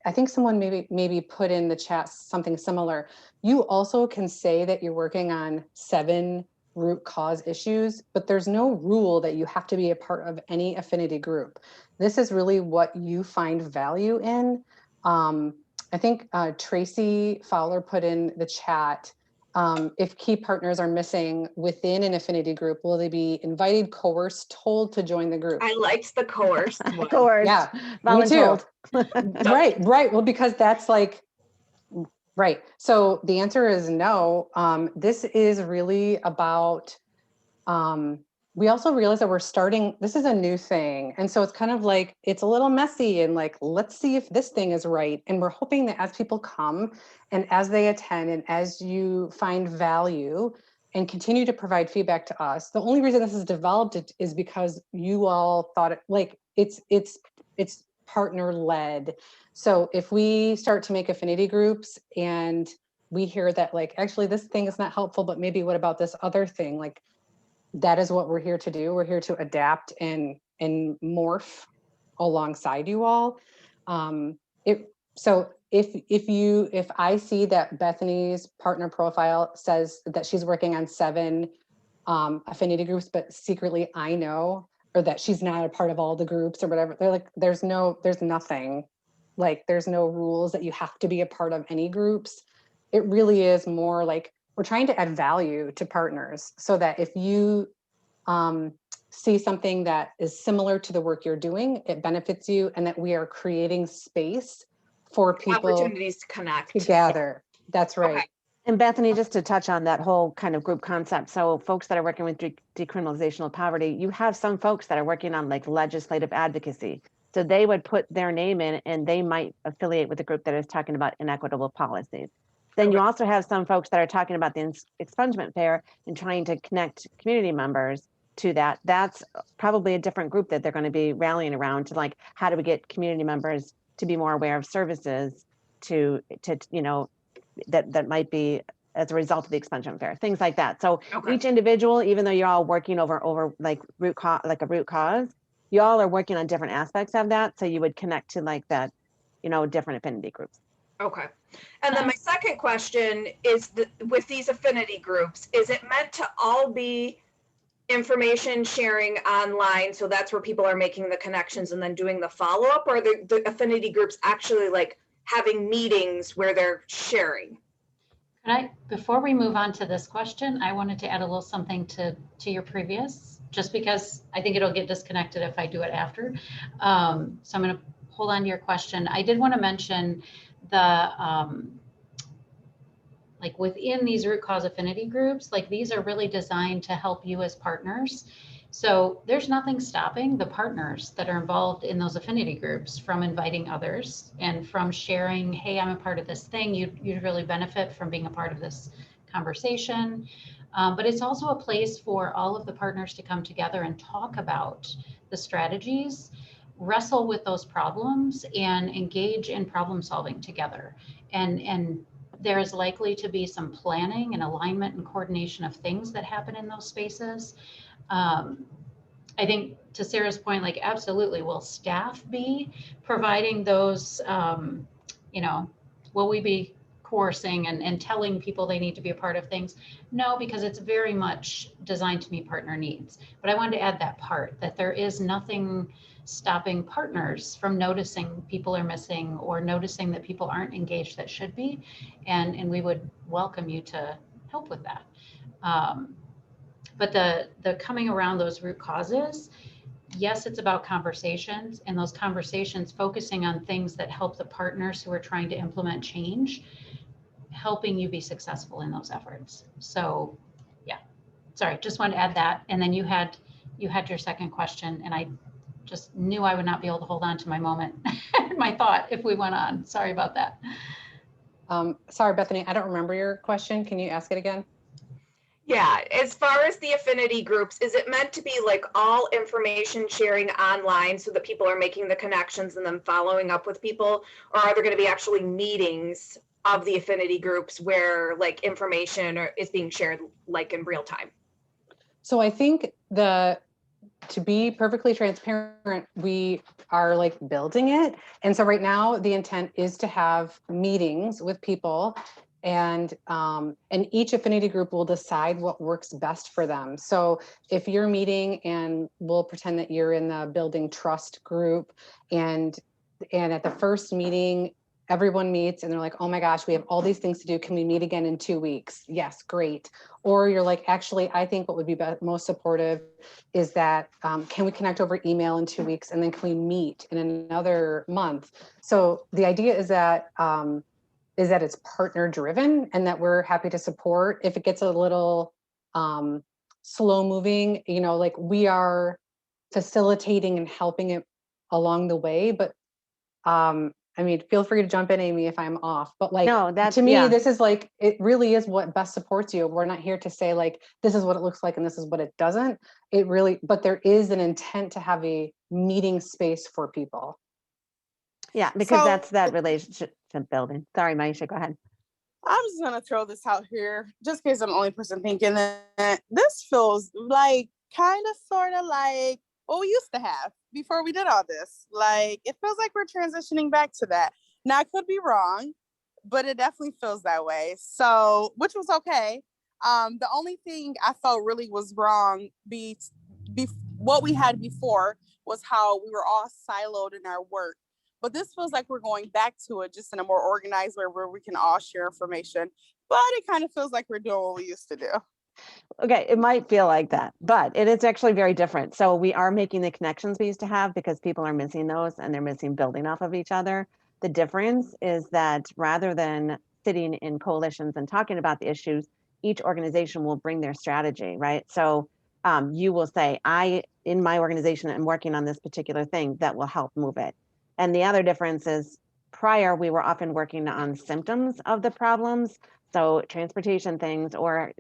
S3: I think someone maybe put in the chat something similar. You also can say that you're working on 7 root cause issues, but there's no rule that you have to be a part of any affinity group. This is really what you find value in. I think Tracy Fowler put in the chat, if key partners are missing within an affinity group, will they be invited, coerced, told to join the group?
S7: I liked the coerced one.
S5: Coerced,
S3: Yeah,
S5: voluntold.
S3: Right. Well, because that's like, right. So the answer is no. This is really about, we also realize that we're starting, this is a new thing. And so it's kind of like, it's a little messy and like, let's see if this thing is right. And we're hoping that as people come and as they attend and as you find value and continue to provide feedback to us, the only reason this is developed is because you all thought it, like it's partner led. So if we start to make affinity groups and we hear that like, actually this thing is not helpful, but maybe what about this other thing? Like, that is what we're here to do. We're here to adapt and morph alongside you all. So if I see that Bethany's partner profile says that she's working on 7 affinity groups, but secretly I know, or that she's not a part of all the groups or whatever, they're like, there's nothing, like there's no rules that you have to be a part of any groups. It really is more like, we're trying to add value to partners so that if you see something that is similar to the work you're doing, it benefits you, and that we are creating space for people
S7: Opportunities to connect.
S3: to gather. That's right.
S7: Okay.
S5: And Bethany, just to touch on that whole kind of group concept. So folks that are working with decriminalization of poverty, you have some folks that are working on like legislative advocacy. So they would put their name in and they might affiliate with a group that is talking about inequitable policies. Then you also have some folks that are talking about the expungement fair and trying to connect community members to that. That's probably a different group that they're going to be rallying around to, like, how do we get community members to be more aware of services to you know, that might be as a result of the expungement fair, things like that. So
S7: Okay.
S5: each individual, even though you're all working over like a root cause, you all are working on different aspects of that. So you would connect to like that, you know, different affinity groups.
S7: Okay. And then my second question is, with these affinity groups, is it meant to all be information sharing online? So that's where people are making the connections and then doing the follow-up, or are the affinity groups actually like having meetings where they're sharing?
S1: Before we move on to this question, I wanted to add a little something to your previous, just because I think it'll get disconnected if I do it after. So I'm going to hold on to your question. I did want to mention the, like within these root cause affinity groups, like these are really designed to help you as partners. So there's nothing stopping the partners that are involved in those affinity groups from inviting others and from sharing, hey, I'm a part of this thing. You'd really benefit from being a part of this conversation. But it's also a place for all of the partners to come together and talk about the strategies, wrestle with those problems, and engage in problem solving together. And there's likely to be some planning and alignment and coordination of things that happen in those spaces. I think to Sarah's point, like absolutely, will staff be providing those, you know, will we be coercing and telling people they need to be a part of things? No, because it's very much designed to meet partner needs. But I wanted to add that part, that there is nothing stopping partners from noticing people are missing or noticing that people aren't engaged that should be. And we would welcome you to help with that. But the coming around those root causes, yes, it's about conversations, and those conversations focusing on things that help the partners who are trying to implement change, helping you be successful in those efforts. So yeah, sorry, just wanted to add that. And then you had your second question, and I just knew I would not be able to hold on to my moment, my thought if we went on. Sorry about that.
S3: Sorry, Bethany, I don't remember your question. Can you ask it again?
S7: Yeah, as far as the affinity groups, is it meant to be like all information sharing online so that people are making the connections and then following up with people? Or are there going to be actually meetings of the affinity groups where like information is being shared like in real time?
S3: So I think to be perfectly transparent, we are like building it. And so right now the intent is to have meetings with people, and each affinity group will decide what works best for them. So if you're meeting, and we'll pretend that you're in the building trust group, and at the first meeting, everyone meets and they're like, oh my gosh, we have all these things to do. Can we meet again in 2 weeks? Yes, great. Or you're like, actually, I think what would be most supportive is that, can we connect over email in 2 weeks? And then can we meet in another month? So the idea is that it's partner driven, and that we're happy to support. If it gets a little slow moving, you know, like we are facilitating and helping it along the way. But I mean, feel free to jump in, Amy, if I'm off, but like,
S5: No, that's,
S3: to me,
S5: yeah.
S3: this is like, it really is what best supports you. We're not here to say like, this is what it looks like and this is what it doesn't. It really, but there is an intent to have a meeting space for people.
S5: Yeah, because
S6: So-
S5: that's that relationship building. Sorry, Maisha, go ahead.
S6: I'm just gonna throw this out here, just in case I'm the only person thinking that this feels like kind of sort of like what we used to have before we did all this. Like it feels like we're transitioning back to that. Now I could be wrong, but it definitely feels that way. So, which was okay. The only thing I felt really was wrong what we had before was how we were all siloed in our work. But this feels like we're going back to it, just in a more organized way where we can all share information. But it kind of feels like we're doing what we used to do.
S5: Okay, it might feel like that, but it is actually very different. So we are making the connections we used to have because people are missing those and they're missing building off of each other. The difference is that rather than sitting in coalitions and talking about the issues, each organization will bring their strategy, right? So you will say, in my organization, I'm working on this particular thing that will help move it. And the other difference is prior, we were often working on symptoms of the problems. So transportation things, or,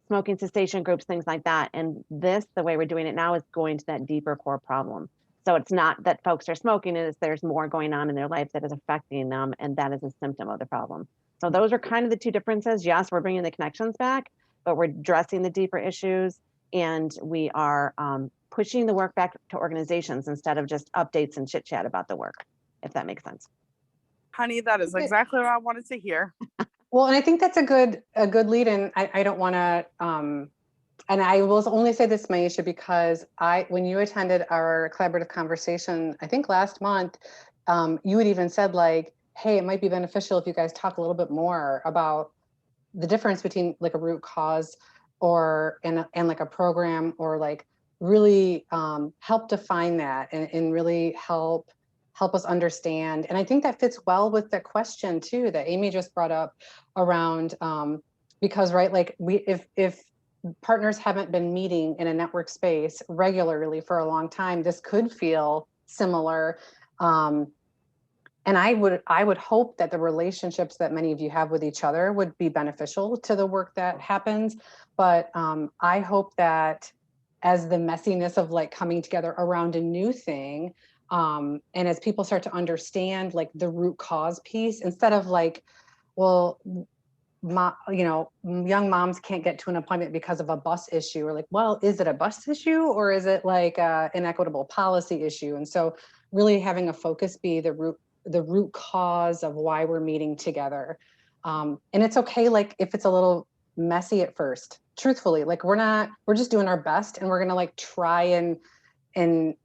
S5: smoking cessation groups, things like that. And this, the way we're doing it now, is going to that deeper core problem. So it's not that folks are smoking, it's there's more going on in their life that is affecting them, and that is a symptom of the problem. So those are kind of the two differences. Yes, we're bringing the connections back, but we're addressing the deeper issues, and we are pushing the work back to organizations instead of just updates and chit chat about the work, if that makes sense.
S6: Honey, that is exactly what I wanted to hear.
S3: Well, and I think that's a good lead in. I don't want to, and I will only say this, Maisha, because when you attended our collaborative conversation, I think last month, you had even said like, hey, it might be beneficial if you guys talk a little bit more about the difference between like a root cause or and like a program, or like really help define that and really help us understand. And I think that fits well with the question too that Amy just brought up around because right, like if partners haven't been meeting in a network space regularly for a long time, this could feel similar. And I would hope that the relationships that many of you have with each other would be beneficial to the work that happens. But I hope that as the messiness of like coming together around a new thing, and as people start to understand like the root cause piece, instead of like, well, young moms can't get to an appointment because of a bus issue, or like, well, is it a bus issue or is it like an inequitable policy issue? And so really having a focus be the root cause of why we're meeting together. And it's okay, like if it's a little messy at first, truthfully, like we're just doing our best, and we're gonna like try and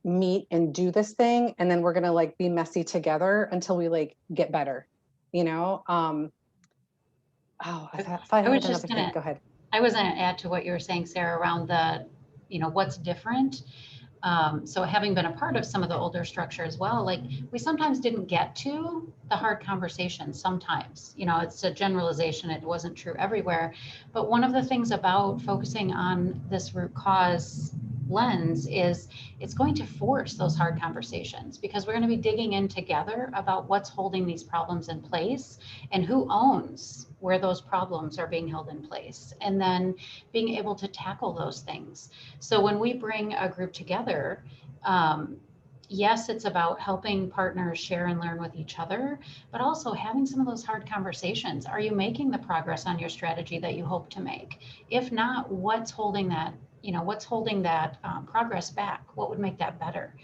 S3: meet and do this thing, and then we're gonna like be messy together until we like get better, Oh, if I had another thing, go ahead.
S1: I was going to add to what you were saying, Sarah, around the, what's different. So having been a part of some of the older structure as well, like we sometimes didn't get to the hard conversations sometimes, it's a generalization. It wasn't true everywhere. But one of the things about focusing on this root cause lens is it's going to force those hard conversations, because we're going to be digging in together about what's holding these problems in place and who owns where those problems are being held in place, and then being able to tackle those things. So when we bring a group together, yes, it's about helping partners share and learn with each other, but also having some of those hard conversations. Are you making the progress on your strategy that you hope to make? If not, what's holding that progress back? What would make that better?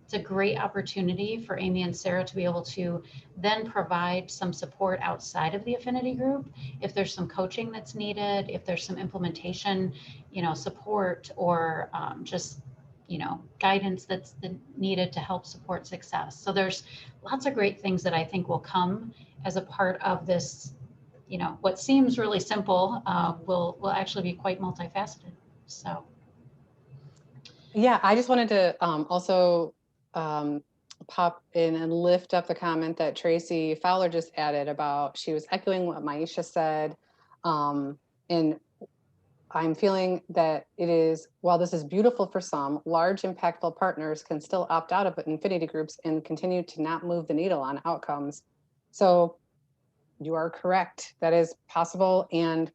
S1: It's a great opportunity for Amy and Sarah to be able to then provide some support outside of the affinity group. If there's some coaching that's needed, if there's some implementation, support, or just, guidance that's needed to help support success. So there's lots of great things that I think will come as a part of this, what seems really simple will actually be quite multifaceted. So.
S3: Yeah, I just wanted to also pop in and lift up the comment that Tracy Fowler just added about, she was echoing what Maisha said. And I'm feeling that it is, while this is beautiful for some, large impactful partners can still opt out of affinity groups and continue to not move the needle on outcomes. So you are correct, that is possible. And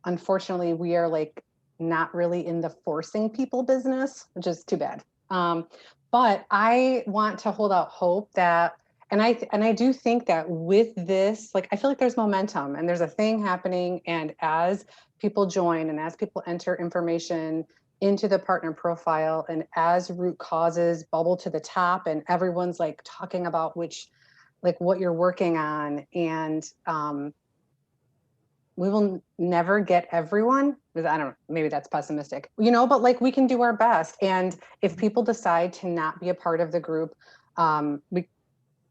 S3: unfortunately, we are like not really in the forcing people business, which is too bad. But I want to hold out hope that, and I do think that with this, like, I feel like there's momentum and there's a thing happening. And as people join and as people enter information into the partner profile, and as root causes bubble to the top and everyone's like talking about what you're working on, and we will never get everyone. I don't know, maybe that's pessimistic, but like we can do our best. And if people decide to not be a part of the group,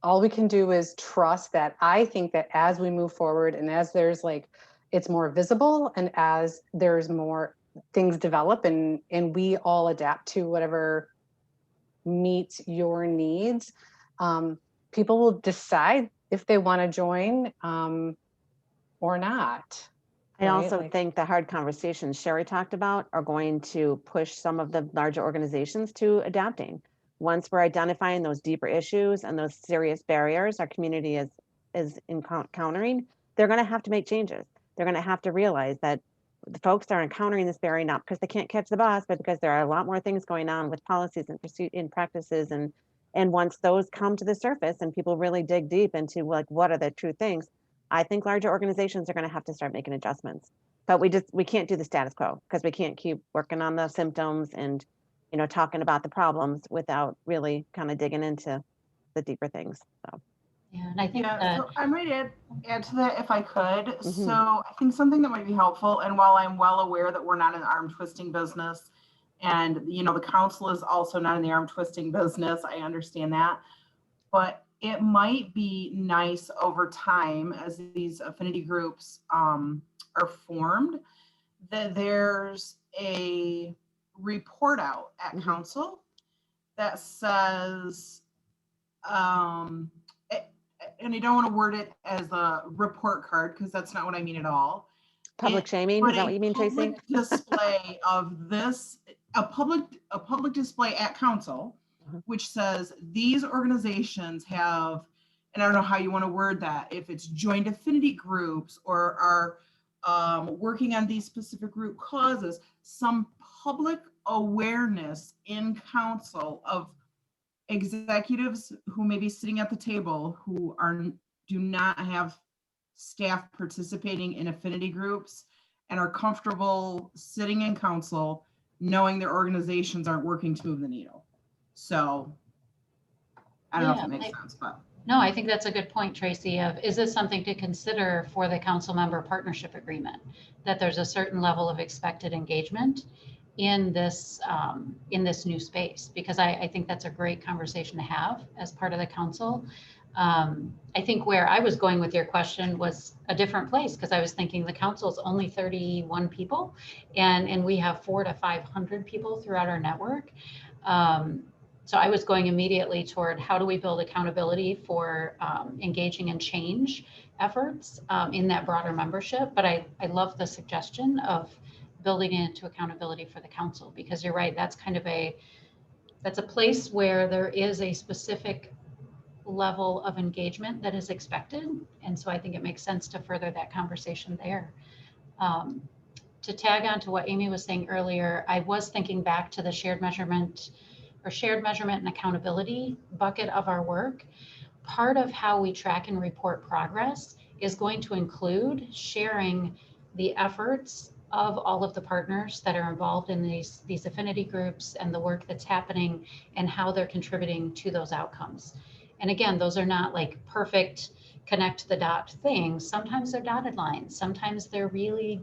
S3: all we can do is trust that. I think that as we move forward and as there's like, it's more visible, and as there's more things develop and we all adapt to whatever meets your needs, people will decide if they want to join or not.
S5: I also think the hard conversations Sherry talked about are going to push some of the larger organizations to adapting. once we're identifying those deeper issues and those serious barriers our community is encountering, they're going to have to make changes. They're going to have to realize that the folks are encountering this barrier not because they can't catch the bus, but because there are a lot more things going on with policies and practices. And once those come to the surface and people really dig deep into like, what are the true things, I think larger organizations are going to have to start making adjustments. But we can't do the status quo because we can't keep working on the symptoms and, you know, talking about the problems without really kind of digging into the deeper things. So.
S1: Yeah, and I think
S8: so I might add to that if I could.
S5: Mm-hmm.
S8: So I think something that might be helpful, and while I'm well aware that we're not in the arm twisting business, and you know the council is also not in the arm twisting business, I understand that, but it might be nice over time as these affinity groups are formed, that there's a report out at council that says, and I don't want to word it as a report card because that's not what I mean at all.
S5: Public shaming, is that what you mean, Tracy?
S8: Public display of this, a public display at council, which says these organizations have, and I don't know how you want to word that, if it's joined affinity groups or are working on these specific root causes, some public awareness in council of executives who may be sitting at the table who do not have staff participating in affinity groups and are comfortable sitting in council knowing their organizations aren't working to move the needle. So I don't know if it makes sense, but.
S1: No, I think that's a good point, Tracy, of is this something to consider for the council member partnership agreement, that there's a certain level of expected engagement in this new space, because I think that's a great conversation to have as part of the council. I think where I was going with your question was a different place, because I was thinking the council is only 31 people and we have 400 to 500 people throughout our network. So I was going immediately toward how do we build accountability for engaging in change efforts in that broader membership. But I love the suggestion of building it into accountability for the council, because you're right, that's kind of that's a place where there is a specific level of engagement that is expected. And so I think it makes sense to further that conversation there. To tag on to what Amy was saying earlier, I was thinking back to the shared measurement and accountability bucket of our work. Part of how we track and report progress is going to include sharing the efforts of all of the partners that are involved in these affinity groups and the work that's happening and how they're contributing to those outcomes. And again, those are not like perfect connect the dot things. Sometimes they're dotted lines. Sometimes they're really,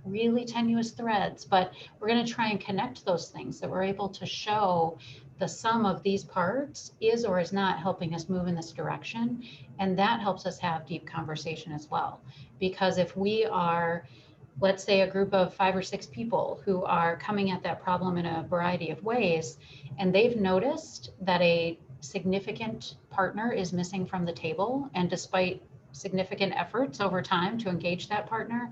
S1: really tenuous threads, but we're going to try and connect those things that we're able to show the sum of these parts is or is not helping us move in this direction. And that helps us have deep conversation as well. Because if we are, let's say, a group of 5 or 6 people who are coming at that problem in a variety of ways, and they've noticed that a significant partner is missing from the table, and despite significant efforts over time to engage that partner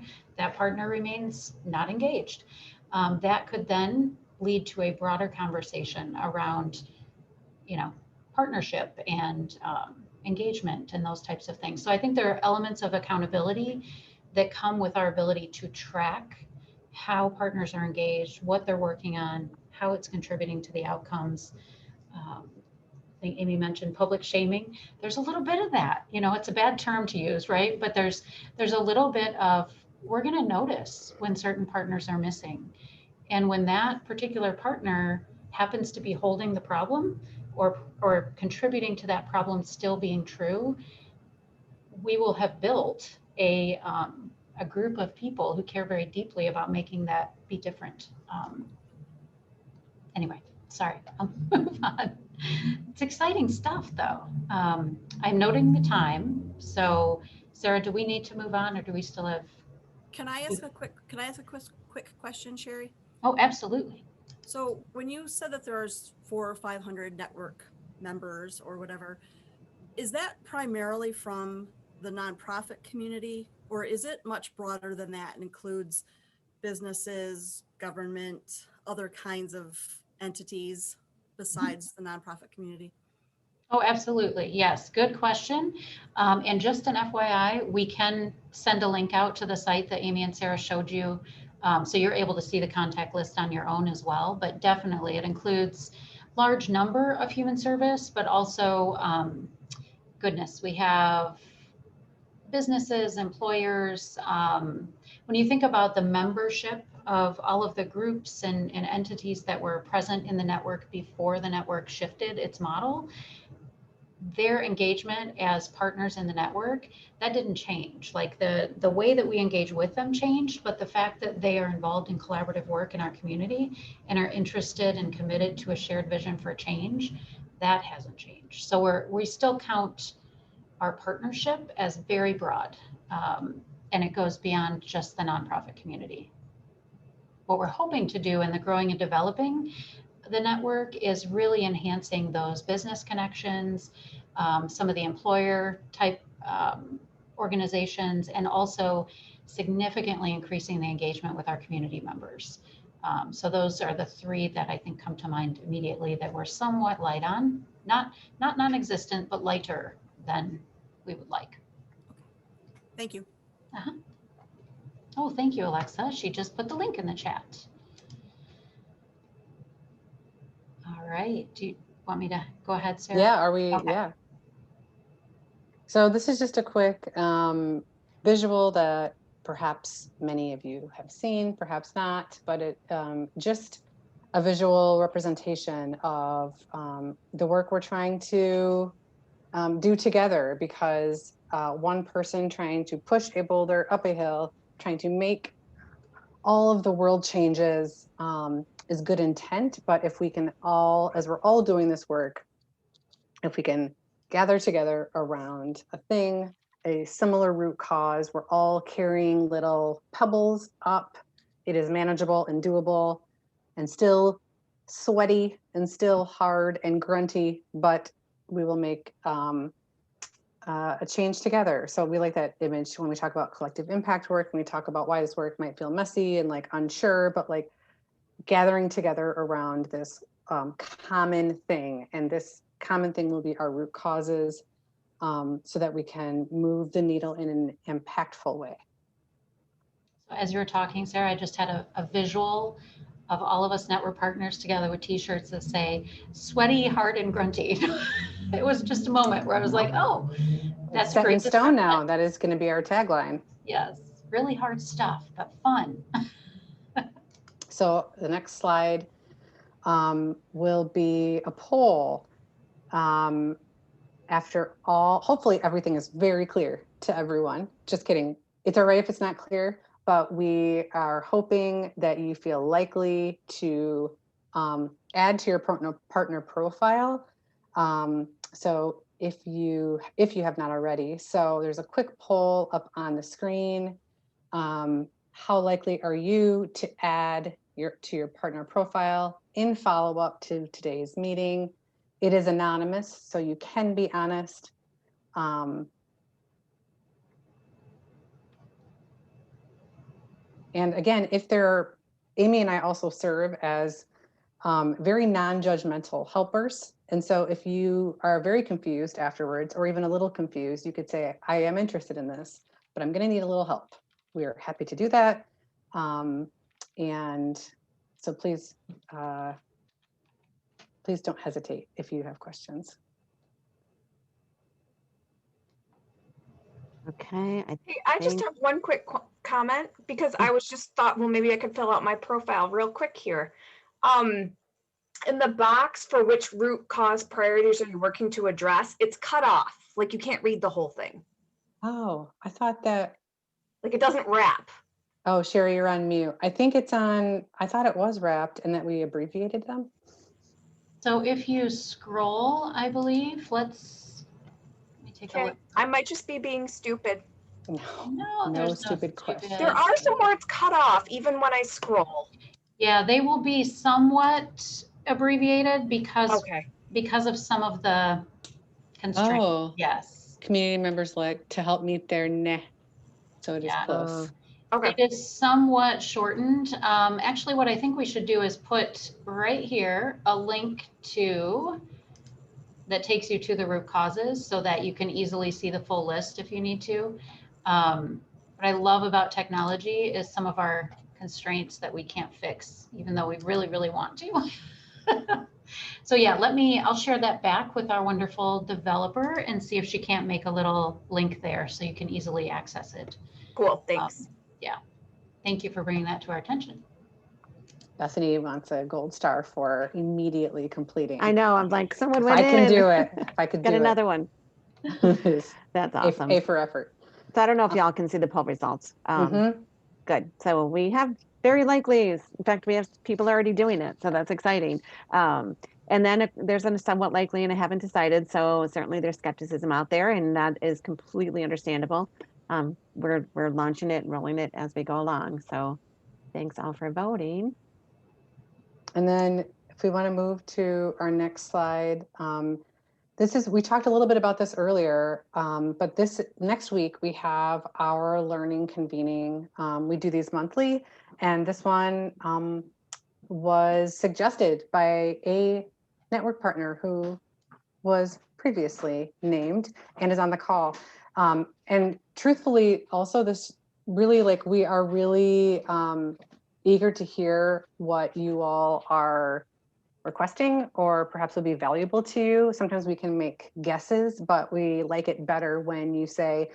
S1: remains not engaged. That could then lead to a broader conversation around, partnership and engagement and those types of things. So I think there are elements of accountability that come with our ability to track how partners are engaged, what they're working on, how it's contributing to the outcomes. I think Amy mentioned public shaming. There's a little bit of that, it's a bad term to use, right? But there's a little bit of, we're going to notice when certain partners are missing. And when that particular partner happens to be holding the problem or contributing to that problem still being true, we will have built a group of people who care very deeply about making that be different. Anyway, sorry, I'll move on. It's exciting stuff, though. I'm noting the time. So, Sarah, do we need to move on, or do we still have?
S9: Can I ask a quick question, Sherry?
S1: Oh, absolutely.
S9: So, when you said that there's 400 or 500 network members or whatever, is that primarily from the nonprofit community, or is it much broader than that and includes businesses, government, other kinds of entities? besides the nonprofit community?
S1: Oh, absolutely. Yes. Good question. And just an FYI, we can send a link out to the site that Amy and Sarah showed you. So you're able to see the contact list on your own as well, but definitely it includes large number of human service, but also, goodness, we have businesses, employers. When you think about the membership of all of the groups and entities that were present in the network before the network shifted its model, their engagement as partners in the network, that didn't change. Like the way that we engage with them changed, but the fact that they are involved in collaborative work in our community and are interested and committed to a shared vision for change, that hasn't changed. So we still count our partnership as very broad, and it goes beyond just the nonprofit community. What we're hoping to do in the growing and developing the network is really enhancing those business connections, some of the employer type organizations, and also significantly increasing the engagement with our community members. So those are the three that I think come to mind immediately that we're somewhat light on, not non-existent, but lighter than we would like.
S9: Thank you.
S1: Oh, thank you, Alexa. She just put the link in the chat. All right. Do you want me to go ahead, Sarah?
S3: Yeah, are we?
S1: Okay.
S3: Yeah. So this is just a quick visual that perhaps many of you have seen, perhaps not, but it just a visual representation of the work we're trying to do together, because one person trying to push a boulder up a hill, trying to make all of the world changes is good intent. But if we can all, as we're all doing this work, if we can gather together around a thing, a similar root cause, we're all carrying little pebbles up, it is manageable and doable and still sweaty and still hard and grunty, but we will make a change together. So we like that image when we talk about collective impact work, and we talk about why this work might feel messy and like unsure, but like gathering together around this common thing. And this common thing will be our root causes, so that we can move the needle in an impactful way.
S1: As you were talking, Sarah, I just had a visual of all of us network partners together with t-shirts that say sweaty, hard, and grunty. It was just a moment where I was like, oh, that's
S3: set
S1: great
S3: in stone now. That is going to be our tagline.
S1: Yes, really hard stuff, but fun.
S3: So the next slide will be a poll. After all, hopefully everything is very clear to everyone. Just kidding. It's all right if it's not clear, but we are hoping that you feel likely to add to your partner profile. So if you have not already, so there's a quick poll up on the screen. How likely are you to add to your partner profile in follow-up to today's meeting? It is anonymous, so you can be honest. And again, Amy and I also serve as very non-judgmental helpers. And so if you are very confused afterwards, or even a little confused, you could say, I am interested in this, but I'm going to need a little help. We are happy to do that. And so please don't hesitate if you have questions.
S5: Okay.
S7: Hey, I just have one quick comment, because I was just thought, well, maybe I could fill out my profile real quick here. In the box for which root cause priorities are you working to address, it's cut off. Like you can't read the whole thing.
S3: Oh, I thought that.
S7: Like it doesn't wrap.
S3: Oh, Sherry, you're on mute. I think it's on, I thought it was wrapped and that we abbreviated them.
S1: So if you scroll, I believe, let me take a look.
S7: I might just be being stupid.
S1: No,
S3: No stupid question.
S7: There are some words cut off even when I scroll.
S1: Yeah, they will be somewhat abbreviated because of some of the constraints.
S3: Oh,
S1: yes.
S3: Community members like to help meet their so it is close.
S7: Okay.
S1: It is somewhat shortened. Actually, what I think we should do is put right here a link to that takes you to the root causes so that you can easily see the full list if you need to. What I love about technology is some of our constraints that we can't fix, even though we really, really want to. So yeah, I'll share that back with our wonderful developer and see if she can't make a little link there so you can easily access it.
S7: Cool. Thanks.
S1: Yeah. Thank you for bringing that to our attention.
S3: Bethany wants a gold star for immediately completing.
S5: I know. I'm like, someone
S3: If
S5: went
S3: I can
S5: in.
S3: do it, if I could
S5: Got
S3: do
S5: another
S3: it.
S5: one. That's
S3: A,
S5: awesome.
S3: A for effort.
S5: So I don't know if y'all can see the poll results.
S3: Mhm.
S5: Good. So we have very likely. In fact, we have people already doing it. So that's exciting. And then there's a somewhat likely and I haven't decided. So certainly there's skepticism out there and that is completely understandable. We're launching it and rolling it as we go along. So thanks all for voting.
S3: And then if we want to move to our next slide, we talked a little bit about this earlier, but this next week we have our learning convening. We do these monthly, and this one was suggested by a network partner who was previously named and is on the call. And truthfully, also this really we are really eager to hear what you all are requesting or perhaps will be valuable to you. Sometimes we can make guesses, but we like it better when you say,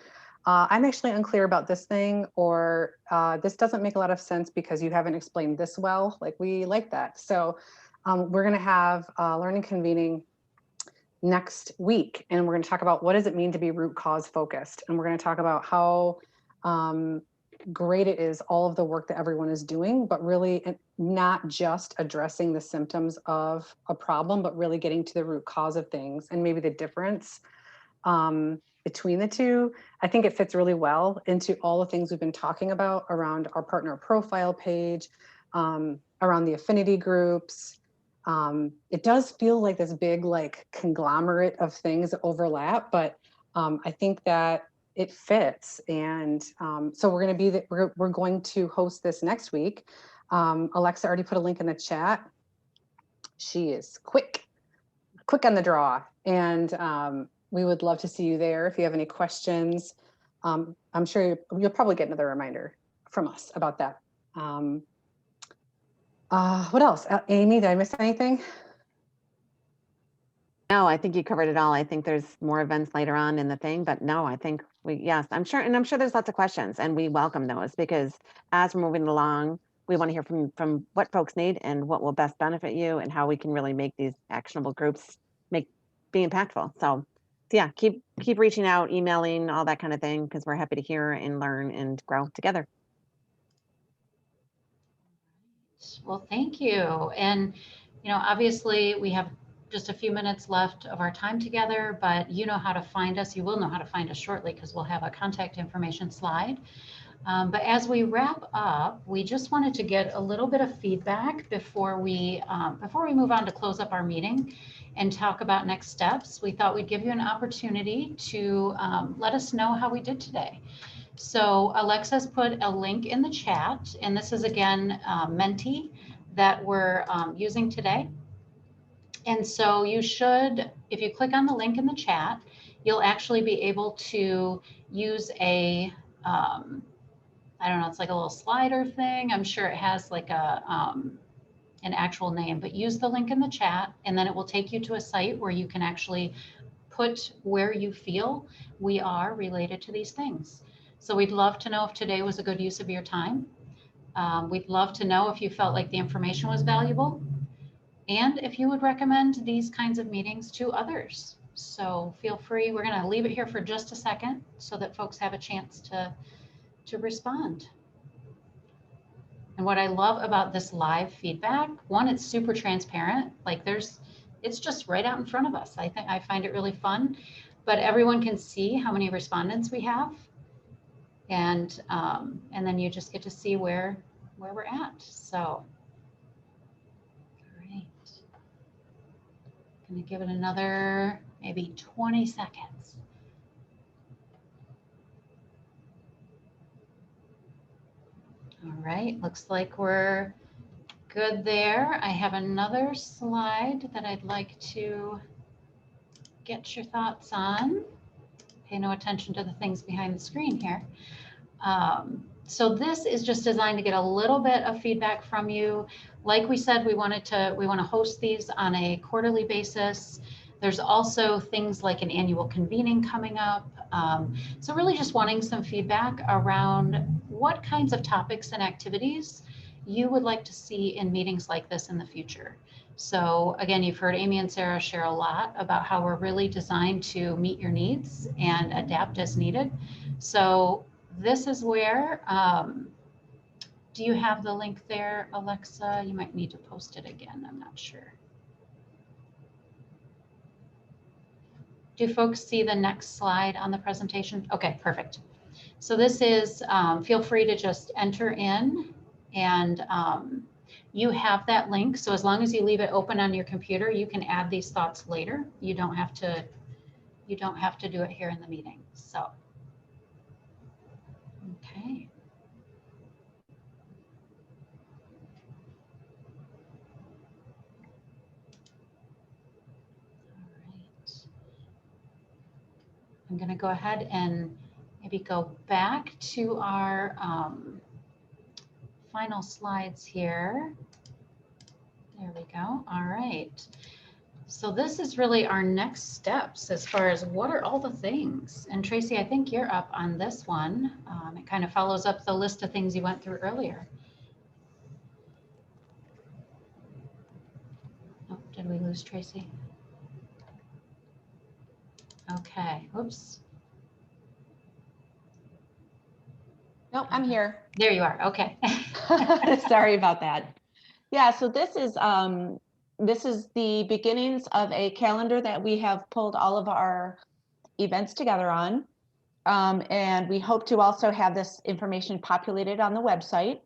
S3: I'm actually unclear about this thing, or this doesn't make a lot of sense because you haven't explained this well. We like that. So we're going to have learning convening next week, and we're going to talk about what does it mean to be root cause focused. And we're going to talk about how great it is, all of the work that everyone is doing, but really not just addressing the symptoms of a problem, but really getting to the root cause of things and maybe the difference between the two. I think it fits really well into all the things we've been talking about around our partner profile page, around the affinity groups. It does feel like this big conglomerate of things that overlap, but I think that it fits. And so we're going to host this next week. Alexa already put a link in the chat. She is quick on the draw, and we would love to see you there. If you have any questions, I'm sure you'll probably get another reminder from us about that. What else? Amy, did I miss anything?
S5: No, I think you covered it all. I think there's more events later on in the thing, but no, I think yes, I'm sure. And I'm sure there's lots of questions and we welcome those because as we're moving along, we want to hear from what folks need and what will best benefit you and how we can really make these actionable groups be impactful. So yeah, keep reaching out, emailing, all that kind of thing, because we're happy to hear and learn and grow together.
S1: Well, thank you. And, obviously we have just a few minutes left of our time together, but you know how to find us. You will know how to find us shortly because we'll have a contact information slide. But as we wrap up, we just wanted to get a little bit of feedback before we move on to close up our meeting and talk about next steps. We thought we'd give you an opportunity to let us know how we did today. So Alexa's put a link in the chat, and this is again Menti that we're using today. And so you should, if you click on the link in the chat, you'll actually be able to use a, I don't know, it's like a little slider thing. I'm sure it has like an actual name, but use the link in the chat and then it will take you to a site where you can actually put where you feel we are related to these things. So we'd love to know if today was a good use of your time. We'd love to know if you felt like the information was valuable and if you would recommend these kinds of meetings to others. So feel free, we're gonna leave it here for just a second so that folks have a chance to respond. And what I love about this live feedback, one, it's super transparent. It's just right out in front of us. I find it really fun, but everyone can see how many respondents we have. And then you just get to see where we're at. So, all right. Gonna give it another maybe 20 seconds. All right, looks like we're good there. I have another slide that I'd like to get your thoughts on. Pay no attention to the things behind the screen here. So this is just designed to get a little bit of feedback from you. Like we said, we want to host these on a quarterly basis. There's also things like an annual convening coming up. So really just wanting some feedback around what kinds of topics and activities you would like to see in meetings like this in the future. So again, you've heard Amy and Sarah share a lot about how we're really designed to meet your needs and adapt as needed. So this is where, do you have the link there, Alexa? You might need to post it again, I'm not sure. Do folks see the next slide on the presentation? Okay, perfect. So this is, feel free to just enter in, and you have that link. So as long as you leave it open on your computer, you can add these thoughts later. You don't have to do it here in the meeting. So, okay. All right. I'm going to go ahead and maybe go back to our final slides here. There we go. All right. So this is really our next steps as far as what are all the things. And Tracy, I think you're up on this one. It kind of follows up the list of things you went through earlier. Oh, did we lose Tracy? Okay, oops.
S4: Nope, I'm here.
S1: There you are, okay.
S4: Sorry about that. Yeah, so this is the beginnings of a calendar that we have pulled all of our events together on. And we hope to also have this information populated on the website.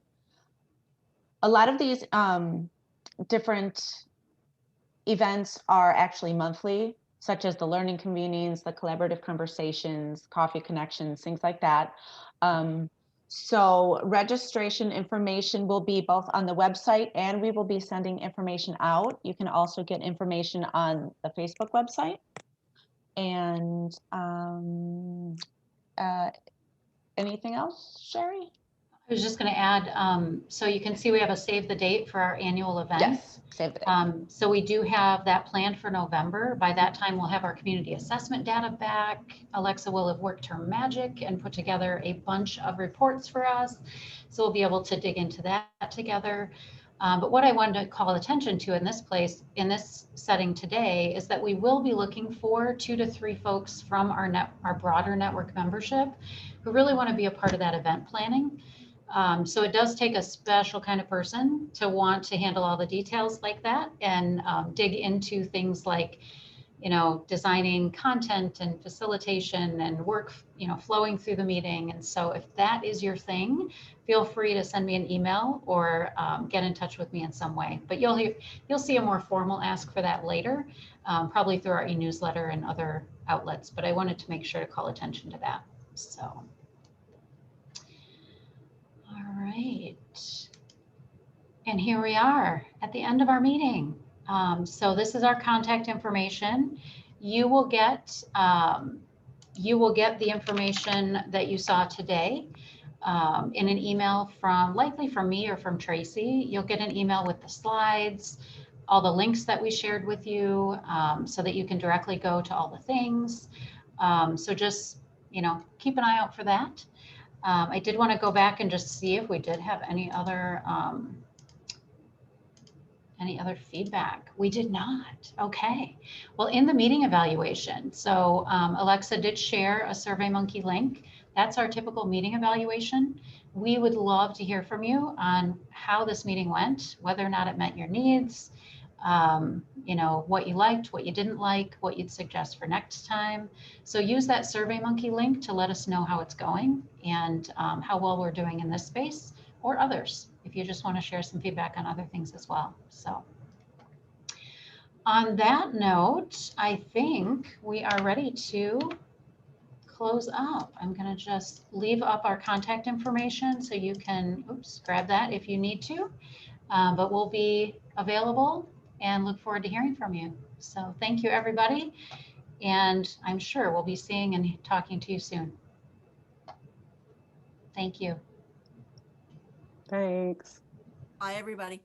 S4: A lot of these different events are actually monthly, such as the learning convenings, the collaborative conversations, coffee connections, things like that. So registration information will be both on the website, and we will be sending information out. You can also get information on the Facebook website. And anything else, Sherry?
S1: I was just going to add, so you can see we have a save the date for our annual event.
S4: Yes, save the date.
S1: So we do have that planned for November. By that time, we'll have our community assessment data back. Alexa will have worked her magic and put together a bunch of reports for us. So we'll be able to dig into that together. But what I wanted to call attention to in this setting today is that we will be looking for 2 to 3 folks from our broader network membership who really want to be a part of that event planning. So it does take a special kind of person to want to handle all the details like that and dig into things like, you know, designing content and facilitation and work, you know, flowing through the meeting. And so if that is your thing, feel free to send me an email or get in touch with me in some way. But you'll see a more formal ask for that later, probably through our e-newsletter and other outlets. But I wanted to make sure to call attention to that. So. All right, and here we are at the end of our meeting. So this is our contact information. You will get the information that you saw today in an email likely from me or from Tracy. You'll get an email with the slides, all the links that we shared with you, so that you can directly go to all the things. So just, you know, keep an eye out for that. I did want to go back and just see if we did have any other feedback. We did not. Okay. Well, in the meeting evaluation, so Alexa did share a SurveyMonkey link. That's our typical meeting evaluation. We would love to hear from you on how this meeting went, whether or not it met your needs, you know, what you liked, what you didn't like, what you'd suggest for next time. So use that SurveyMonkey link to let us know how it's going and how well we're doing in this space or others, if you just want to share some feedback on other things as well. So on that note, I think we are ready to close up, I'm going to just leave up our contact information so you can, grab that if you need to. But we'll be available and look forward to hearing from you. So thank you, everybody. And I'm sure we'll be seeing and talking to you soon. Thank you.
S3: Thanks.
S9: Bye, everybody.